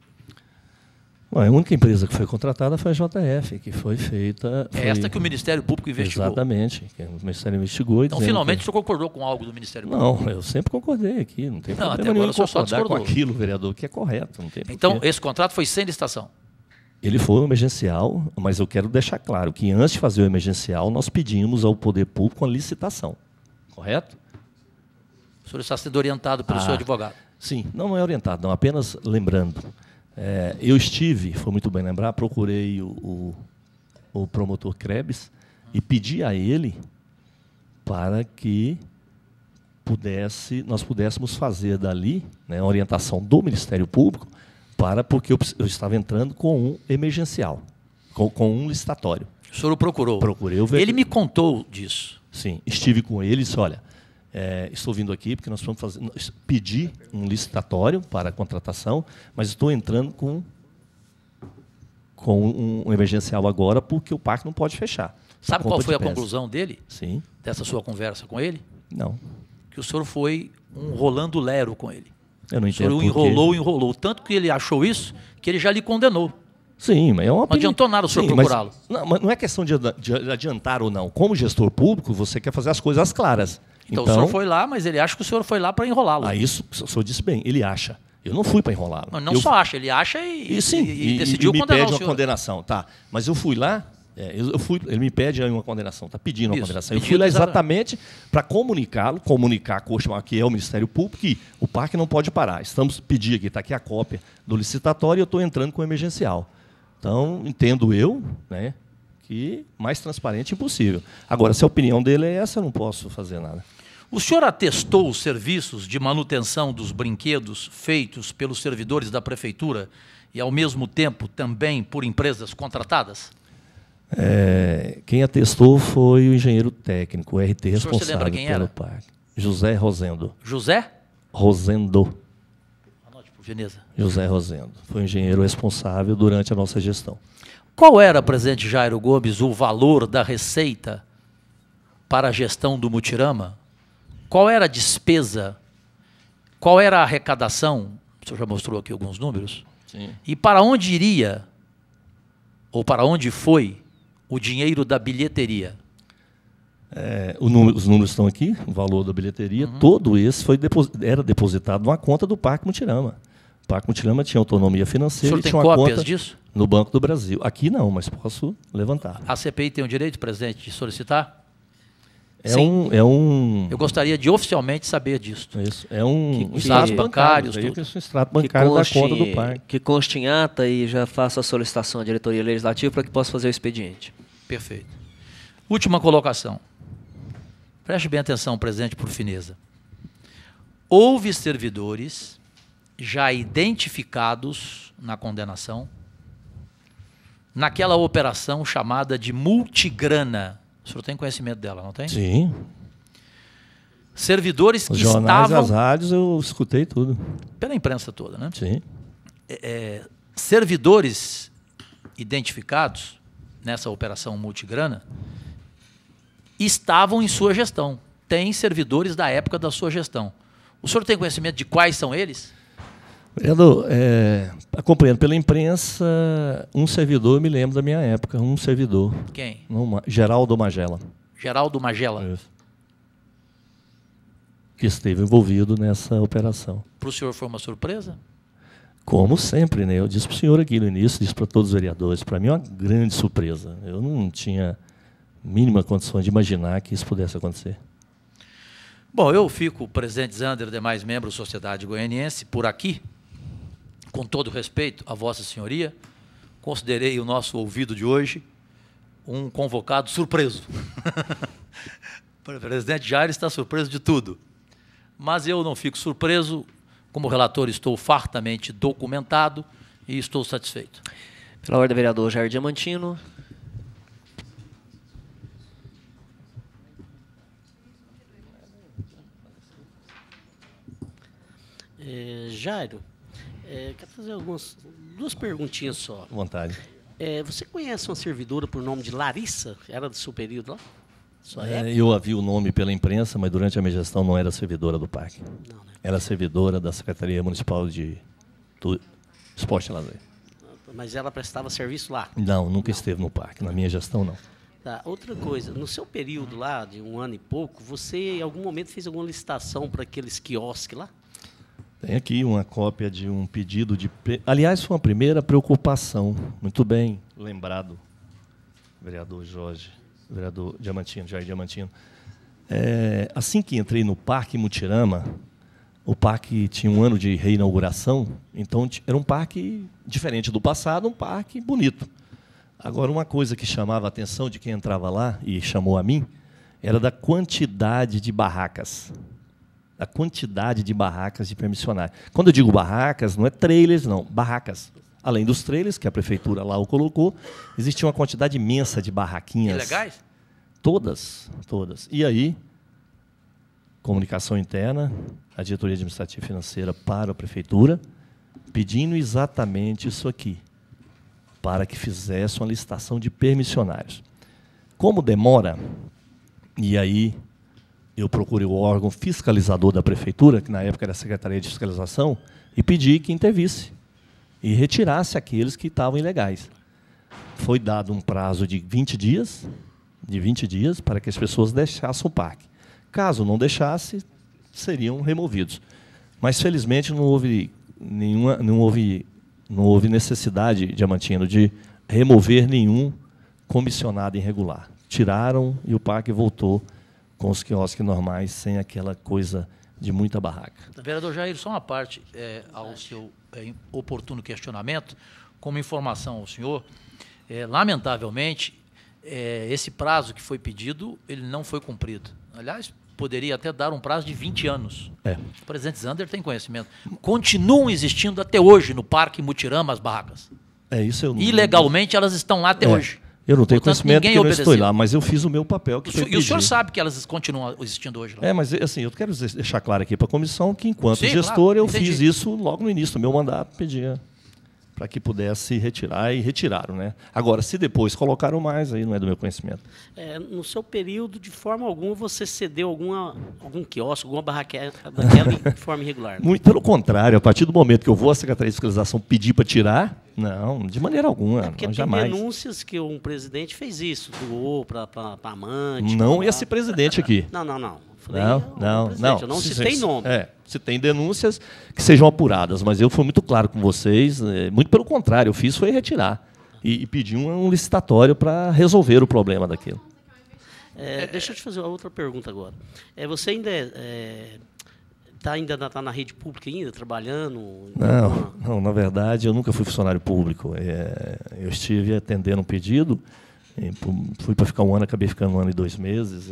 A única empresa que foi contratada foi a JF, que foi feita... É esta que o Ministério Público investigou. Exatamente, que o Ministério investigou. Então, finalmente, o senhor concordou com algo do Ministério Público? Não, eu sempre concordei aqui. Não tem problema até agora nenhum o senhor só concordar com discordou. aquilo, vereador, que é correto. Não tem Então, porquê. esse contrato foi sem licitação? Ele foi um emergencial, mas eu quero deixar claro que antes de fazer o emergencial, nós pedimos ao Poder Público uma licitação. Correto? O senhor está sendo orientado pelo seu advogado? Sim, não é orientado, não, apenas lembrando. Eu estive, foi muito bem lembrar, procurei o promotor Krebs e pedi a ele para que nós pudéssemos fazer dali, a orientação do Ministério Público, porque eu estava entrando com um emergencial, com um licitatório. O senhor o procurou? Procurei. Ele me contou disso. Sim, estive com ele e disse, olha, estou vindo aqui porque nós vamos pedir um licitatório para a contratação, mas estou entrando com um emergencial agora porque o parque não pode fechar. Sabe qual foi a conclusão dele? Sim. Dessa sua conversa com ele? Não. Que o senhor foi um Rolando Lero com ele. Eu não entendo. O senhor enrolou. Tanto que ele achou isso, que ele já lhe condenou. Sim, mas é uma... Não adiantou nada o senhor procurá-lo. Mas não é questão de adiantar ou não. Como gestor público, você quer fazer as coisas claras. Então, o senhor foi lá, mas ele acha que o senhor foi lá para enrolá-lo. Isso, o senhor disse bem, ele acha. Eu não fui para enrolá-lo. Não só acha, ele acha e decidiu condenar o senhor. Me pede uma condenação, tá. Mas eu fui lá, ele me pede aí uma condenação, está pedindo uma condenação. Eu fui lá exatamente para comunicar a Coxa, que é o Ministério Público, que o parque não pode parar. Estamos pedindo aqui, está aqui a cópia do licitatório e eu estou entrando com o emergencial. Então, entendo eu, que mais transparente impossível. Agora, se a opinião dele é essa, eu não posso fazer nada. O senhor atestou os serviços de manutenção dos brinquedos feitos pelos servidores da prefeitura e, ao mesmo tempo, também por empresas contratadas? Quem atestou foi o engenheiro técnico, o RT responsável pelo era? parque. José Rosendo. José? Rosendo. Anote, por gentileza. José Rosendo. Foi o engenheiro responsável durante a nossa gestão. Qual era, presidente Jairo Gomes, o valor da receita para a gestão do Mutirama? Qual era a despesa? Qual era a arrecadação? O senhor já mostrou aqui alguns números. Sim. E para onde iria, ou para onde foi, o dinheiro da bilheteria? Os números estão aqui, o valor da bilheteria. Todo esse era depositado numa conta do Parque Mutirama. O Parque Mutirama tinha autonomia financeira e tinha uma conta disso? No Banco do Brasil. Aqui não, mas posso levantar. A CPI tem o direito, presidente, de solicitar? Eu gostaria de oficialmente saber disso. Isso. É um extrato bancários, tudo. Extrato bancário da conta do parque. Que conste em ata e já faça a solicitação à diretoria legislativa para que possa fazer o expediente. Perfeito. Última colocação. Preste bem atenção, presidente, por fineza. Houve servidores já identificados na condenação naquela operação chamada de multigrana. O senhor tem conhecimento dela, não tem? Sim. Servidores que Os jornais, estavam... as rádios, eu escutei tudo. Pela imprensa toda, né? Sim. Servidores identificados nessa operação multigrana estavam em sua gestão. Tem servidores da época da sua gestão. O senhor tem conhecimento de quais são eles? Vereador, acompanhando pela imprensa, um servidor, eu me lembro da minha época, um servidor. Quem? Geraldo Magela. Geraldo Magela. Isso. Que esteve envolvido nessa operação. Para o senhor foi uma surpresa? Como sempre, né? Eu disse para o senhor aqui no início, disse para todos os vereadores, para mim é uma grande surpresa. Eu não tinha mínima condição de imaginar que isso pudesse acontecer. Bom, eu fico, presidente Zander e demais membros da sociedade goianiense, por aqui, com todo respeito a Vossa Senhoria, considerei o nosso ouvido de hoje um convocado surpreso. O presidente Jair está surpreso de tudo. Mas eu não fico surpreso, como relator estou fartamente documentado e estou satisfeito. Pela ordem, vereador Jair Diamantino. Jairo, quero fazer duas perguntinhas só. À vontade. Você conhece uma servidora por nome de Larissa? Era do seu período lá? Eu havia o nome pela imprensa, mas durante a minha gestão não era servidora do parque. Não, né? Era servidora da Secretaria Municipal de Esporte e Lazer. Mas ela prestava serviço lá? Não, nunca esteve no parque. Na minha gestão, não. Tá. Outra coisa, no seu período lá, de 1 ano e pouco, você em algum momento fez alguma licitação para aqueles quiosques lá? Tem aqui uma cópia de um pedido de... Aliás, foi uma primeira preocupação. Muito bem lembrado, vereador Jorge, vereador Diamantino, Jair Diamantino. Assim que entrei no Parque Mutirama, o parque tinha 1 ano de reinauguração, então era um parque diferente do passado, um parque bonito. Agora, uma coisa que chamava a atenção de quem entrava lá, e chamou a mim, era da quantidade de barracas. A quantidade de barracas de permissionários. Quando eu digo barracas, não é trailers, não, barracas. Além dos trailers, que a prefeitura lá o colocou, existia uma quantidade imensa de barraquinhas. Ilegais? Todas, todas. E aí, comunicação interna, a diretoria administrativa e financeira para a prefeitura, pedindo exatamente isso aqui, para que fizesse uma licitação de permissionários. Como demora, e aí eu procurei o órgão fiscalizador da prefeitura, que na época era a Secretaria de Fiscalização, e pedi que intervisse e retirasse aqueles que estavam ilegais. Foi dado um prazo de 20 dias, para que as pessoas deixassem o parque. Caso não deixasse, seriam removidos. Mas, felizmente, não houve necessidade, Diamantino, de remover nenhum comissionado irregular. Tiraram e o parque voltou com os quiosques normais, sem aquela coisa de muita barraca. Vereador Jair, só uma parte ao seu oportuno questionamento, como informação ao senhor, lamentavelmente, esse prazo que foi pedido, ele não foi cumprido. Aliás, poderia até dar um prazo de 20 anos. O presidente Zander tem conhecimento. Continuam existindo até hoje no Parque Mutirama as barracas. Isso eu não... Ilegalmente elas estão lá até hoje. Eu não tenho conhecimento porque eu não estou lá, mas eu fiz o meu papel que foi pedir. E o senhor sabe que elas continuam existindo hoje lá? Mas assim, eu quero deixar claro aqui para a comissão que, enquanto gestor, eu fiz isso logo no início do meu mandato, pedia para que pudesse retirar, e retiraram, né? Agora, se depois colocaram mais, aí não é do meu conhecimento. No seu período, de forma alguma, você cedeu algum quiosque, alguma barraquinha daquela de forma irregular? Muito pelo contrário, a partir do momento que eu vou à Secretaria de Fiscalização pedir para tirar, não, de maneira alguma, porque tem jamais. Denúncias que um presidente fez isso, doou para amante. Não esse presidente aqui. Não. Eu não citei nome. Se tem denúncias, que sejam apuradas, mas eu fui muito claro com vocês, muito pelo contrário, eu fiz foi retirar e pedir um licitatório para resolver o problema daquilo. Deixa eu te fazer uma outra pergunta agora. Você ainda está na rede pública ainda, trabalhando? Não, na verdade, eu nunca fui funcionário público. Eu estive atendendo um pedido, fui para ficar 1 ano, acabei ficando 1 ano e 2 meses.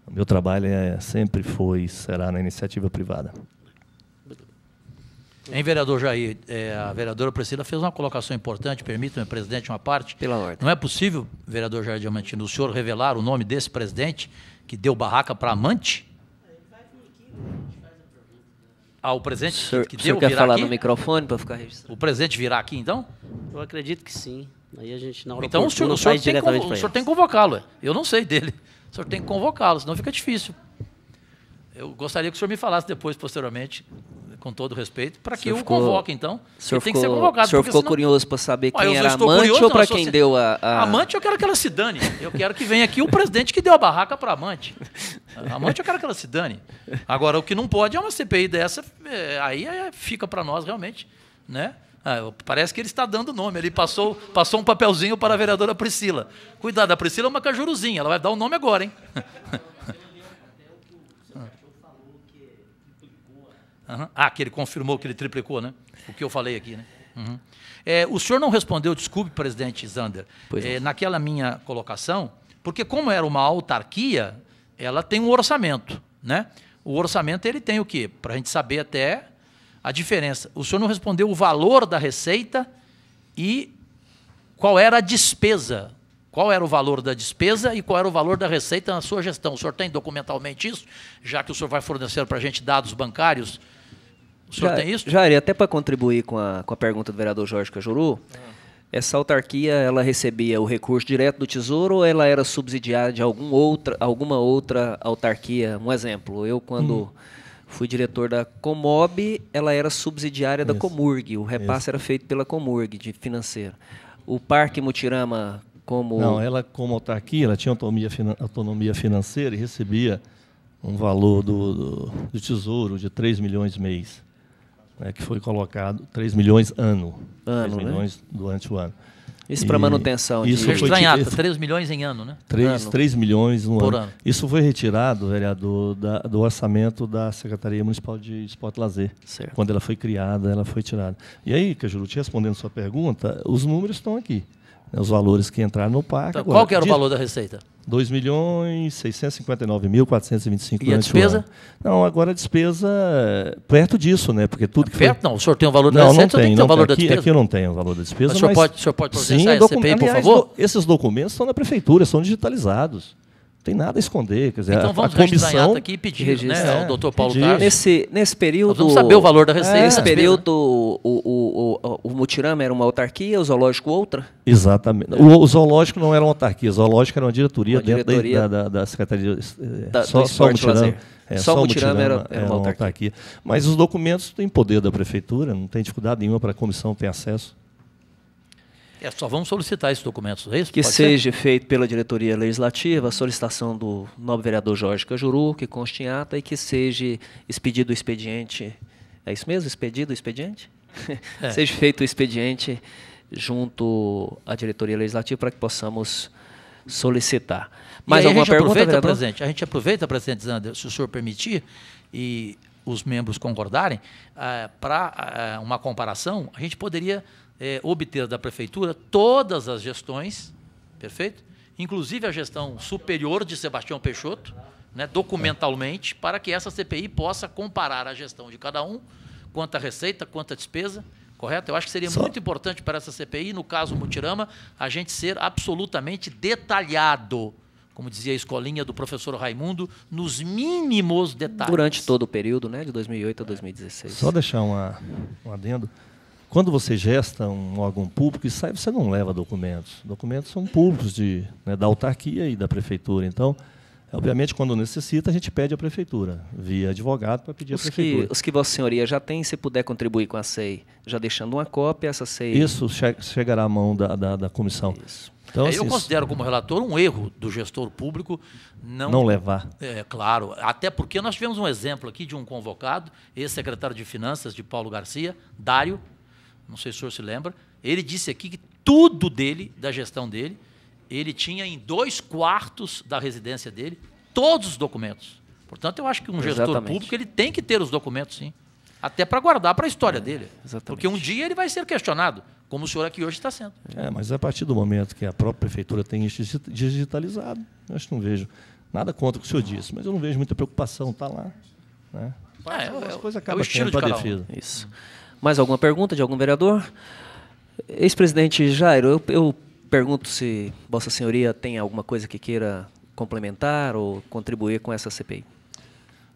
O meu trabalho sempre foi e será na iniciativa privada. Vereador Jair, a vereadora Priscila fez uma colocação importante, permita-me, presidente, uma parte. Pela ordem. Não é possível, vereador Jair Diamantino, o senhor revelar o nome desse presidente que deu barraca para amante? O presidente que deu, o senhor quer falar aqui? no microfone para ficar registrado? O presidente virá aqui, então? Eu acredito que sim. Aí a gente, na hora então o senhor tem que convocá-lo. Eu não sei dele. O senhor tem que convocá-lo, senão fica difícil. Eu gostaria que o senhor me falasse depois, posteriormente, com todo respeito, para que eu convoque, então. Tem que ser convocado. O senhor ficou curioso para saber quem era a amante curioso, ou para quem deu a... Amante, eu quero que ela se dane. Eu quero que venha aqui o presidente que deu a barraca para a amante. A amante, eu quero que ela se dane. Agora, o que não pode é uma CPI dessa, aí fica para nós realmente, né? Parece que ele está dando nome. Ele passou um papelzinho para a vereadora Priscila. Cuidado, a Priscila é uma cajuruzinha, ela vai dar o nome agora, hein? Que ele confirmou que ele triplicou, né? O que eu falei aqui, né? O senhor não respondeu, desculpe, presidente Zander, naquela minha colocação, porque como era uma autarquia, ela tem um orçamento, né? O orçamento ele tem o quê? Para a gente saber até a diferença. O senhor não respondeu o valor da receita e qual era a despesa. Qual era o valor da despesa e qual era o valor da receita na sua gestão? O senhor tem documentalmente isso? Já que o senhor vai fornecer para a gente dados bancários, o senhor tem isso? Jair, até para contribuir com a pergunta do vereador Jorge Cajuru, essa autarquia ela recebia o recurso direto do Tesouro ou ela era subsidiária de alguma outra autarquia? Um exemplo, eu quando fui diretor da Comob, ela era subsidiária da Comurg, o repasse era feito pela Comurg, de financeiro. O Parque Mutirama... Não, ela como autarquia, ela tinha autonomia financeira e recebia um valor do Tesouro de 3 milhões mês, né, que foi colocado 3 milhões ano 3 milhões durante o ano. Isso para manutenção. Isso foi em ata, 3 milhões em ano, né? 3 milhões no por ano. Isso foi retirado, vereador, do orçamento da Secretaria Municipal de Esporte e Lazer. Certo. Quando ela foi criada, ela foi tirada. E aí, Cajuru, te respondendo a sua pergunta, os números estão aqui. Os valores que entraram no parque. Então, qual que era o valor da receita? 2.659.425. E a despesa? Não, agora a despesa perto disso, né? Porque tudo que perto foi... não, o senhor tem o valor da receita, não tem, tem que ter o valor da despesa? Aqui eu não tenho o valor da despesa. Mas o senhor pode processar a CPI, por favor? Esses documentos estão na prefeitura, são digitalizados. Não tem nada a esconder. Quer dizer, então vamos a comissão registrar em ata aqui e pedir, né, ao doutor Paulo Tarso. Nesse período... Nós vamos saber o valor da receita. Nesse período, o Mutirama era uma autarquia, o zoológico outra? Exatamente. O zoológico não era uma autarquia, o zoológico era uma diretoria, dentro da Secretaria... Só o Mutirama. Só o Mutirama era uma autarquia. Mas os documentos têm poder da prefeitura, não tem dificuldade nenhuma para a comissão ter acesso. Só vamos solicitar esses documentos, é isso? Que seja feito pela diretoria legislativa a solicitação do nobre vereador Jorge Cajuru, que conste em ata, e que seja expedido o expediente. É isso mesmo? Expedido o expediente? Seja feito o expediente junto à diretoria legislativa para que possamos solicitar. Mais alguma pergunta, presidente? A gente aproveita, presidente Zander, se o senhor permitir, e os membros concordarem, para uma comparação, a gente poderia obter da prefeitura todas as gestões, perfeito? Inclusive a gestão superior de Sebastião Peixoto, né, documentalmente, para que essa CPI possa comparar a gestão de cada um, quanto a receita, quanto a despesa, correto? Eu acho que seria muito importante para essa CPI, no caso Mutirama, a gente ser absolutamente detalhado, como dizia a escolinha do professor Raimundo, nos mínimos detalhes. Durante todo o período, né, de 2008 a 2016. Só deixar um adendo. Quando você gesta um órgão público, isso aí você não leva documentos. Documentos são públicos da autarquia e da prefeitura. Então, obviamente, quando necessita, a gente pede à prefeitura, via advogado, para pedir à prefeitura. Os que Vossa Senhoria já tem, se puder contribuir com a SEI, já deixando uma cópia, essa SEI... Isso chegará à mão da comissão. Isso. Então, eu considero como relator um erro do gestor público não levar. Claro, até porque nós tivemos um exemplo aqui de um convocado, ex-secretário de Finanças de Paulo Garcia, Dário, não sei se o senhor se lembra, ele disse aqui que tudo dele, da gestão dele, ele tinha em 2/4 da residência dele todos os documentos. Portanto, eu acho que um gestor público ele tem que ter os documentos, sim, até para guardar para a história dele. Exatamente. Porque um dia ele vai ser questionado, como o senhor aqui hoje está sendo. Mas a partir do momento que a própria prefeitura tem isso digitalizado, eu acho que não vejo nada contra o que o senhor disse, mas eu não vejo muita preocupação, está lá. Né? As coisas acabam tendo para a defesa. Isso. Mais alguma pergunta de algum vereador? Ex-presidente Jairo, eu pergunto se Vossa Senhoria tem alguma coisa que queira complementar ou contribuir com essa CPI.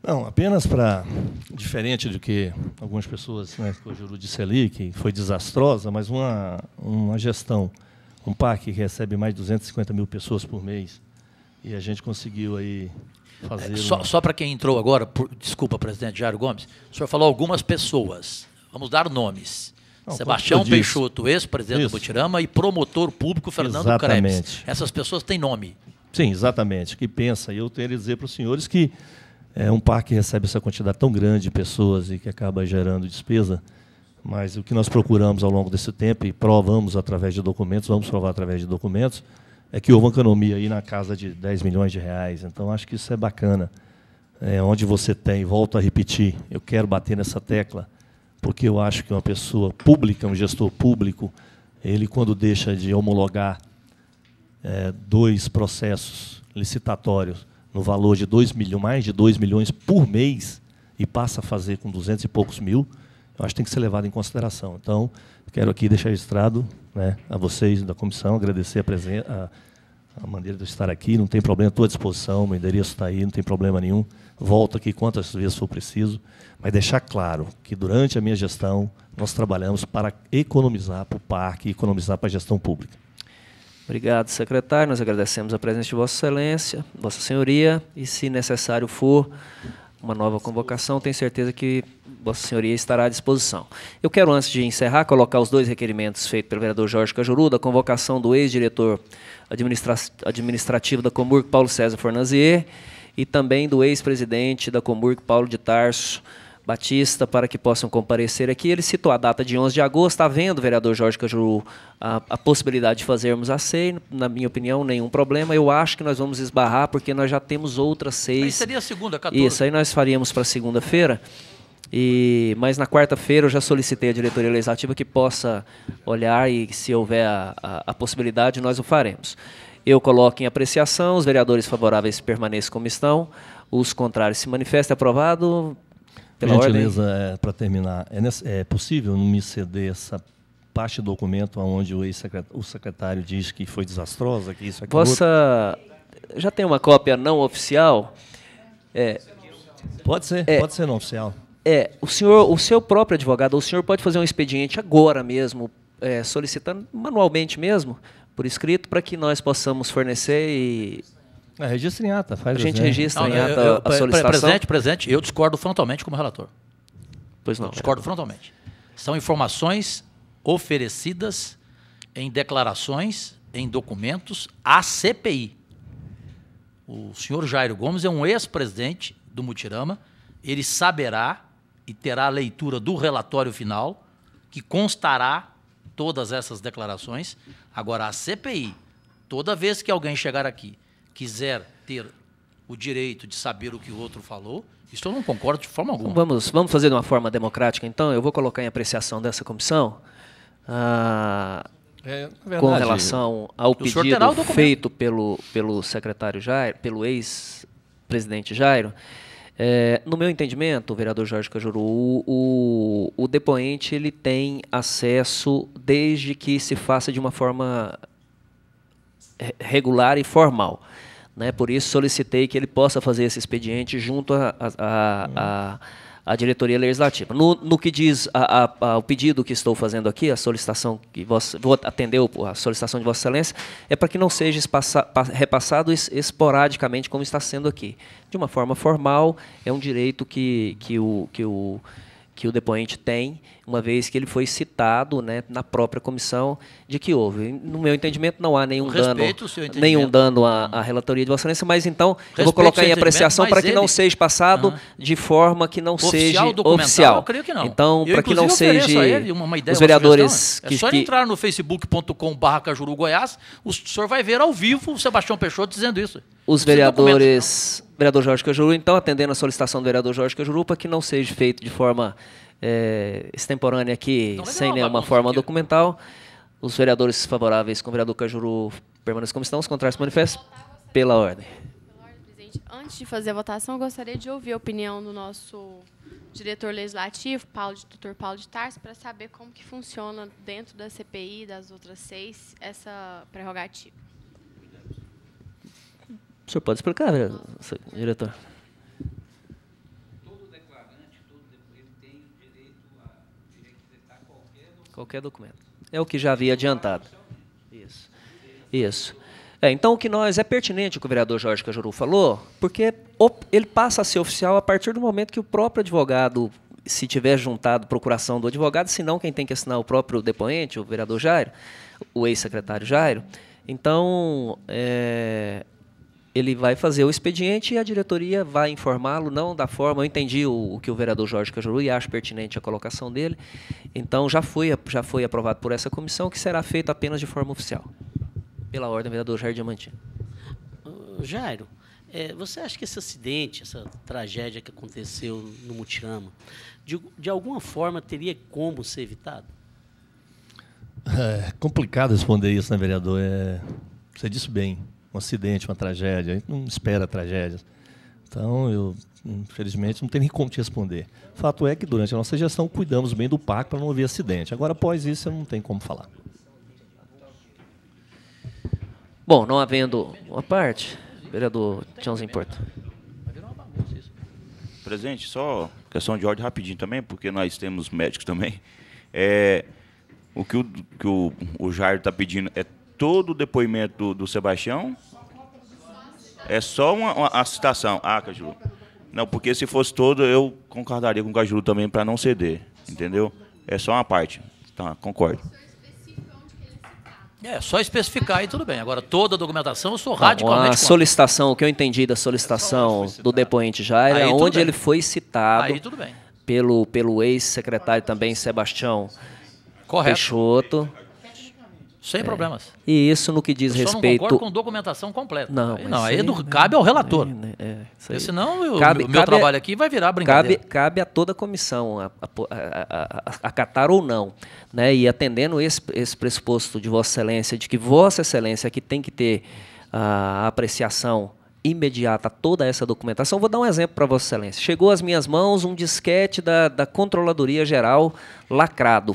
Não, apenas para, diferente do que algumas pessoas, né, que o Juru disse ali, que foi desastrosa, mas uma gestão, um parque que recebe mais de 250 mil pessoas por mês, E a gente conseguiu aí fazer... Só para quem entrou agora, desculpa, presidente Jairo Gomes, o senhor falou algumas pessoas. Vamos dar nomes. Não, Sebastião Peixoto, ex-presidente do Mutirama, e promotor público Fernando Krebs. Essas pessoas têm nome. Sim, exatamente. Que pensa. E eu teria que dizer para os senhores que um parque recebe essa quantidade tão grande de pessoas e que acaba gerando despesa, mas o que nós procuramos ao longo desse tempo, e provamos através de documentos, vamos provar através de documentos, é que houve uma economia aí na casa de 10 milhões de reais. Então, acho que isso é bacana. Onde você tem, volto a repetir, eu quero bater nessa tecla, porque eu acho que uma pessoa pública, um gestor público, ele, quando deixa de homologar 2 processos licitatórios no valor de mais de 2 milhões por mês, e passa a fazer com 200 e poucos mil, eu acho que tem que ser levado em consideração. Então, quero aqui deixar registrado, né, a vocês da comissão, agradecer a maneira de eu estar aqui, não tem problema, estou à disposição, meu endereço está aí, não tem problema nenhum, volto aqui quantas vezes for preciso, mas deixar claro que durante a minha gestão nós trabalhamos para economizar para o parque e economizar para a gestão pública. Obrigado, secretário. Nós agradecemos a presença de Vossa Excelência, Vossa Senhoria, e se necessário for uma nova convocação, tenho certeza que Vossa Senhoria estará à disposição. Eu quero, antes de encerrar, colocar os 2 requerimentos feitos pelo vereador Jorge Cajuru, da convocação do ex-diretor administrativo da Comurg, Paulo César Fornazier, e também do ex-presidente da Comurg, Paulo de Tarso Batista, para que possam comparecer aqui. Ele citou a data de 11 de agosto, havendo, vereador Jorge Cajuru, a possibilidade de fazermos a CEI, na minha opinião, nenhum problema. Eu acho que nós vamos esbarrar, porque nós já temos outras 6. Aí seria a segunda, 14. Isso, aí nós faríamos para segunda-feira, mas na quarta-feira eu já solicitei à diretoria legislativa que possa olhar e, se houver a possibilidade, nós o faremos. Eu coloco em apreciação, os vereadores favoráveis permaneçam como estão, os contrários se manifestem. Aprovado. Pela gentileza, para terminar, é possível não me ceder essa parte do documento onde o secretário diz que foi desastrosa, que isso, aquilo... Já tem uma cópia não oficial? Pode ser não oficial. O seu próprio advogado, o senhor pode fazer um expediente agora mesmo, solicitando manualmente mesmo, por escrito, para que nós possamos fornecer e... Registra em ata. A gente registra em ata a solicitação. Presidente, eu discordo frontalmente como relator. Pois não. Discordo frontalmente. São informações oferecidas em declarações, em documentos, à CPI. O senhor Jairo Gomes é um ex-presidente do Mutirama, ele saberá e terá a leitura do relatório final, que constará todas essas declarações. Agora, a CPI, toda vez que alguém chegar aqui, quiser ter o direito de saber o que o outro falou, isso eu não concordo de forma alguma. Vamos fazer de uma forma democrática, então. Eu vou colocar em apreciação dessa comissão com relação ao pedido feito pelo secretário Jairo, pelo ex-presidente Jairo. No meu entendimento, vereador Jorge Cajuru, o depoente ele tem acesso desde que se faça de uma forma regular e formal. Né? Por isso, solicitei que ele possa fazer esse expediente junto à diretoria legislativa. No que diz ao pedido que estou fazendo aqui, a solicitação que vou atender a solicitação de Vossa Excelência, é para que não seja repassado esporadicamente como está sendo aqui. De uma forma formal, é um direito que o depoente tem, uma vez que ele foi citado, né, na própria comissão, de que houve. No meu entendimento, não há nenhum dano à relatoria de Vossa Excelência, mas então eu vou colocar em apreciação para que não seja passado de forma que não seja oficial. Eu creio que não. Então, para que não seja uma ideia, os vereadores... É só entrar no facebook.com/Cajuru Goiás, o senhor vai ver ao vivo o Sebastião Peixoto dizendo isso. Os vereadores... Vereador Jorge Cajuru, então, atendendo a solicitação do vereador Jorge Cajuru, para que não seja feito de forma extemporânea aqui, sem nenhuma forma documental. Os vereadores favoráveis com o vereador Cajuru permaneçam como estão, os contrários se manifestam pela ordem. Presidente, antes de fazer a votação, eu gostaria de ouvir a opinião do nosso diretor legislativo, doutor Paulo de Tarso, para saber como que funciona dentro da CPI, das outras 6, essa prerrogativa. O senhor pode explicar, diretor? Todo declarante, ele tem direito a requisitar qualquer documento. Qualquer documento. É o que já havia adiantado. Isso. Então, o que é pertinente o que o vereador Jorge Cajuru falou, porque ele passa a ser oficial a partir do momento que o próprio advogado, se tiver juntado procuração do advogado, se não quem tem que assinar o próprio depoente, o vereador Jairo, o ex-secretário Jairo. Então, ele vai fazer o expediente e a diretoria vai informá-lo, não da forma... Eu entendi o que o vereador Jorge Cajuru e acho pertinente a colocação dele. Então, já foi aprovado por essa comissão, que será feito apenas de forma oficial. Pela ordem, vereador Jair Diamantino. Jairo, você acha que esse acidente, essa tragédia que aconteceu no Mutirama, de alguma forma teria como ser evitado? É complicado responder isso, né, vereador? Você disse bem, um acidente, uma tragédia, a gente não espera tragédias. Então, eu, infelizmente, não tenho nem como te responder. O fato é que, durante a nossa gestão, cuidamos bem do parque para não haver acidente. Agora, após isso, eu não tenho como falar. Bom, não havendo uma parte, vereador Tiãozinho Porto. Presidente, só questão de ordem rapidinho também, porque nós temos médicos também. O que o Jair está pedindo é todo o depoimento do Sebastião? É só uma citação. Cajuru. Não, porque se fosse todo, eu concordaria com o Cajuru também para não ceder. Entendeu? É só uma parte. Tá, concordo. Só especificar aí tudo bem. Agora, toda a documentação eu sou radicalmente a solicitação, o que eu entendi da solicitação do depoente Jair, é onde ele foi citado aí, tudo bem. pelo ex-secretário também, Sebastião Peixoto. Sem problemas. E isso no que diz respeito... Eu só não concordo com documentação completa. Não, aí cabe ao relator. Porque senão o meu trabalho aqui vai virar brincadeira. Cabe a toda a comissão acatar ou não. Né? E atendendo esse pressuposto de Vossa Excelência, de que Vossa Excelência que tem que ter a apreciação imediata a toda essa documentação, vou dar um exemplo para Vossa Excelência. Chegou às minhas mãos um disquete da Controladoria Geral lacrado.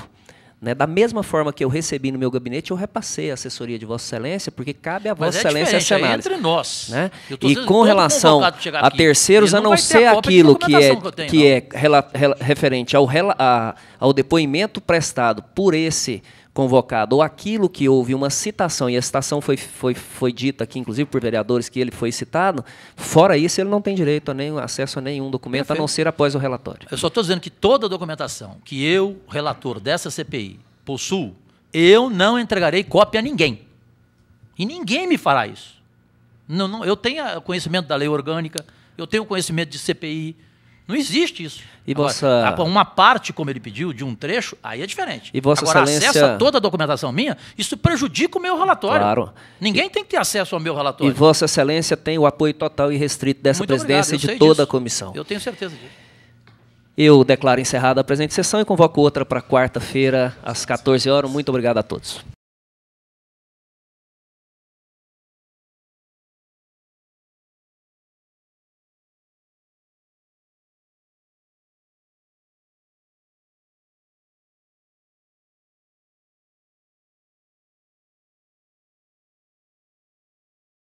Né? Da mesma forma que eu recebi no meu gabinete, eu repassei a assessoria de Vossa Excelência, porque cabe a Vossa Excelência essa análise. Entre nós. Né? E com relação a terceiros, a não ser aquilo que é referente ao depoimento prestado por esse convocado, ou aquilo que houve uma citação, e a citação foi dita aqui, inclusive por vereadores, que ele foi citado, fora isso, ele não tem direito a acesso a nenhum documento, a não ser após o relatório. Eu só estou dizendo que toda a documentação que eu, relator dessa CPI, possuo, eu não entregarei cópia a ninguém. E ninguém me fará isso. Eu tenho conhecimento da lei orgânica, eu tenho conhecimento de CPI, não existe isso. E agora, uma parte, como ele pediu, de um trecho, aí é diferente. E Vossa agora, Excelência... acesso a toda a documentação minha, isso prejudica o meu relatório. Claro. Ninguém tem que ter acesso ao meu relatório. E Vossa Excelência tem o apoio total e restrito dessa presidência e de toda a comissão. Eu tenho certeza disso. Eu declaro encerrada a presente sessão e convoco outra para quarta-feira, às 14 horas. Muito obrigado a todos.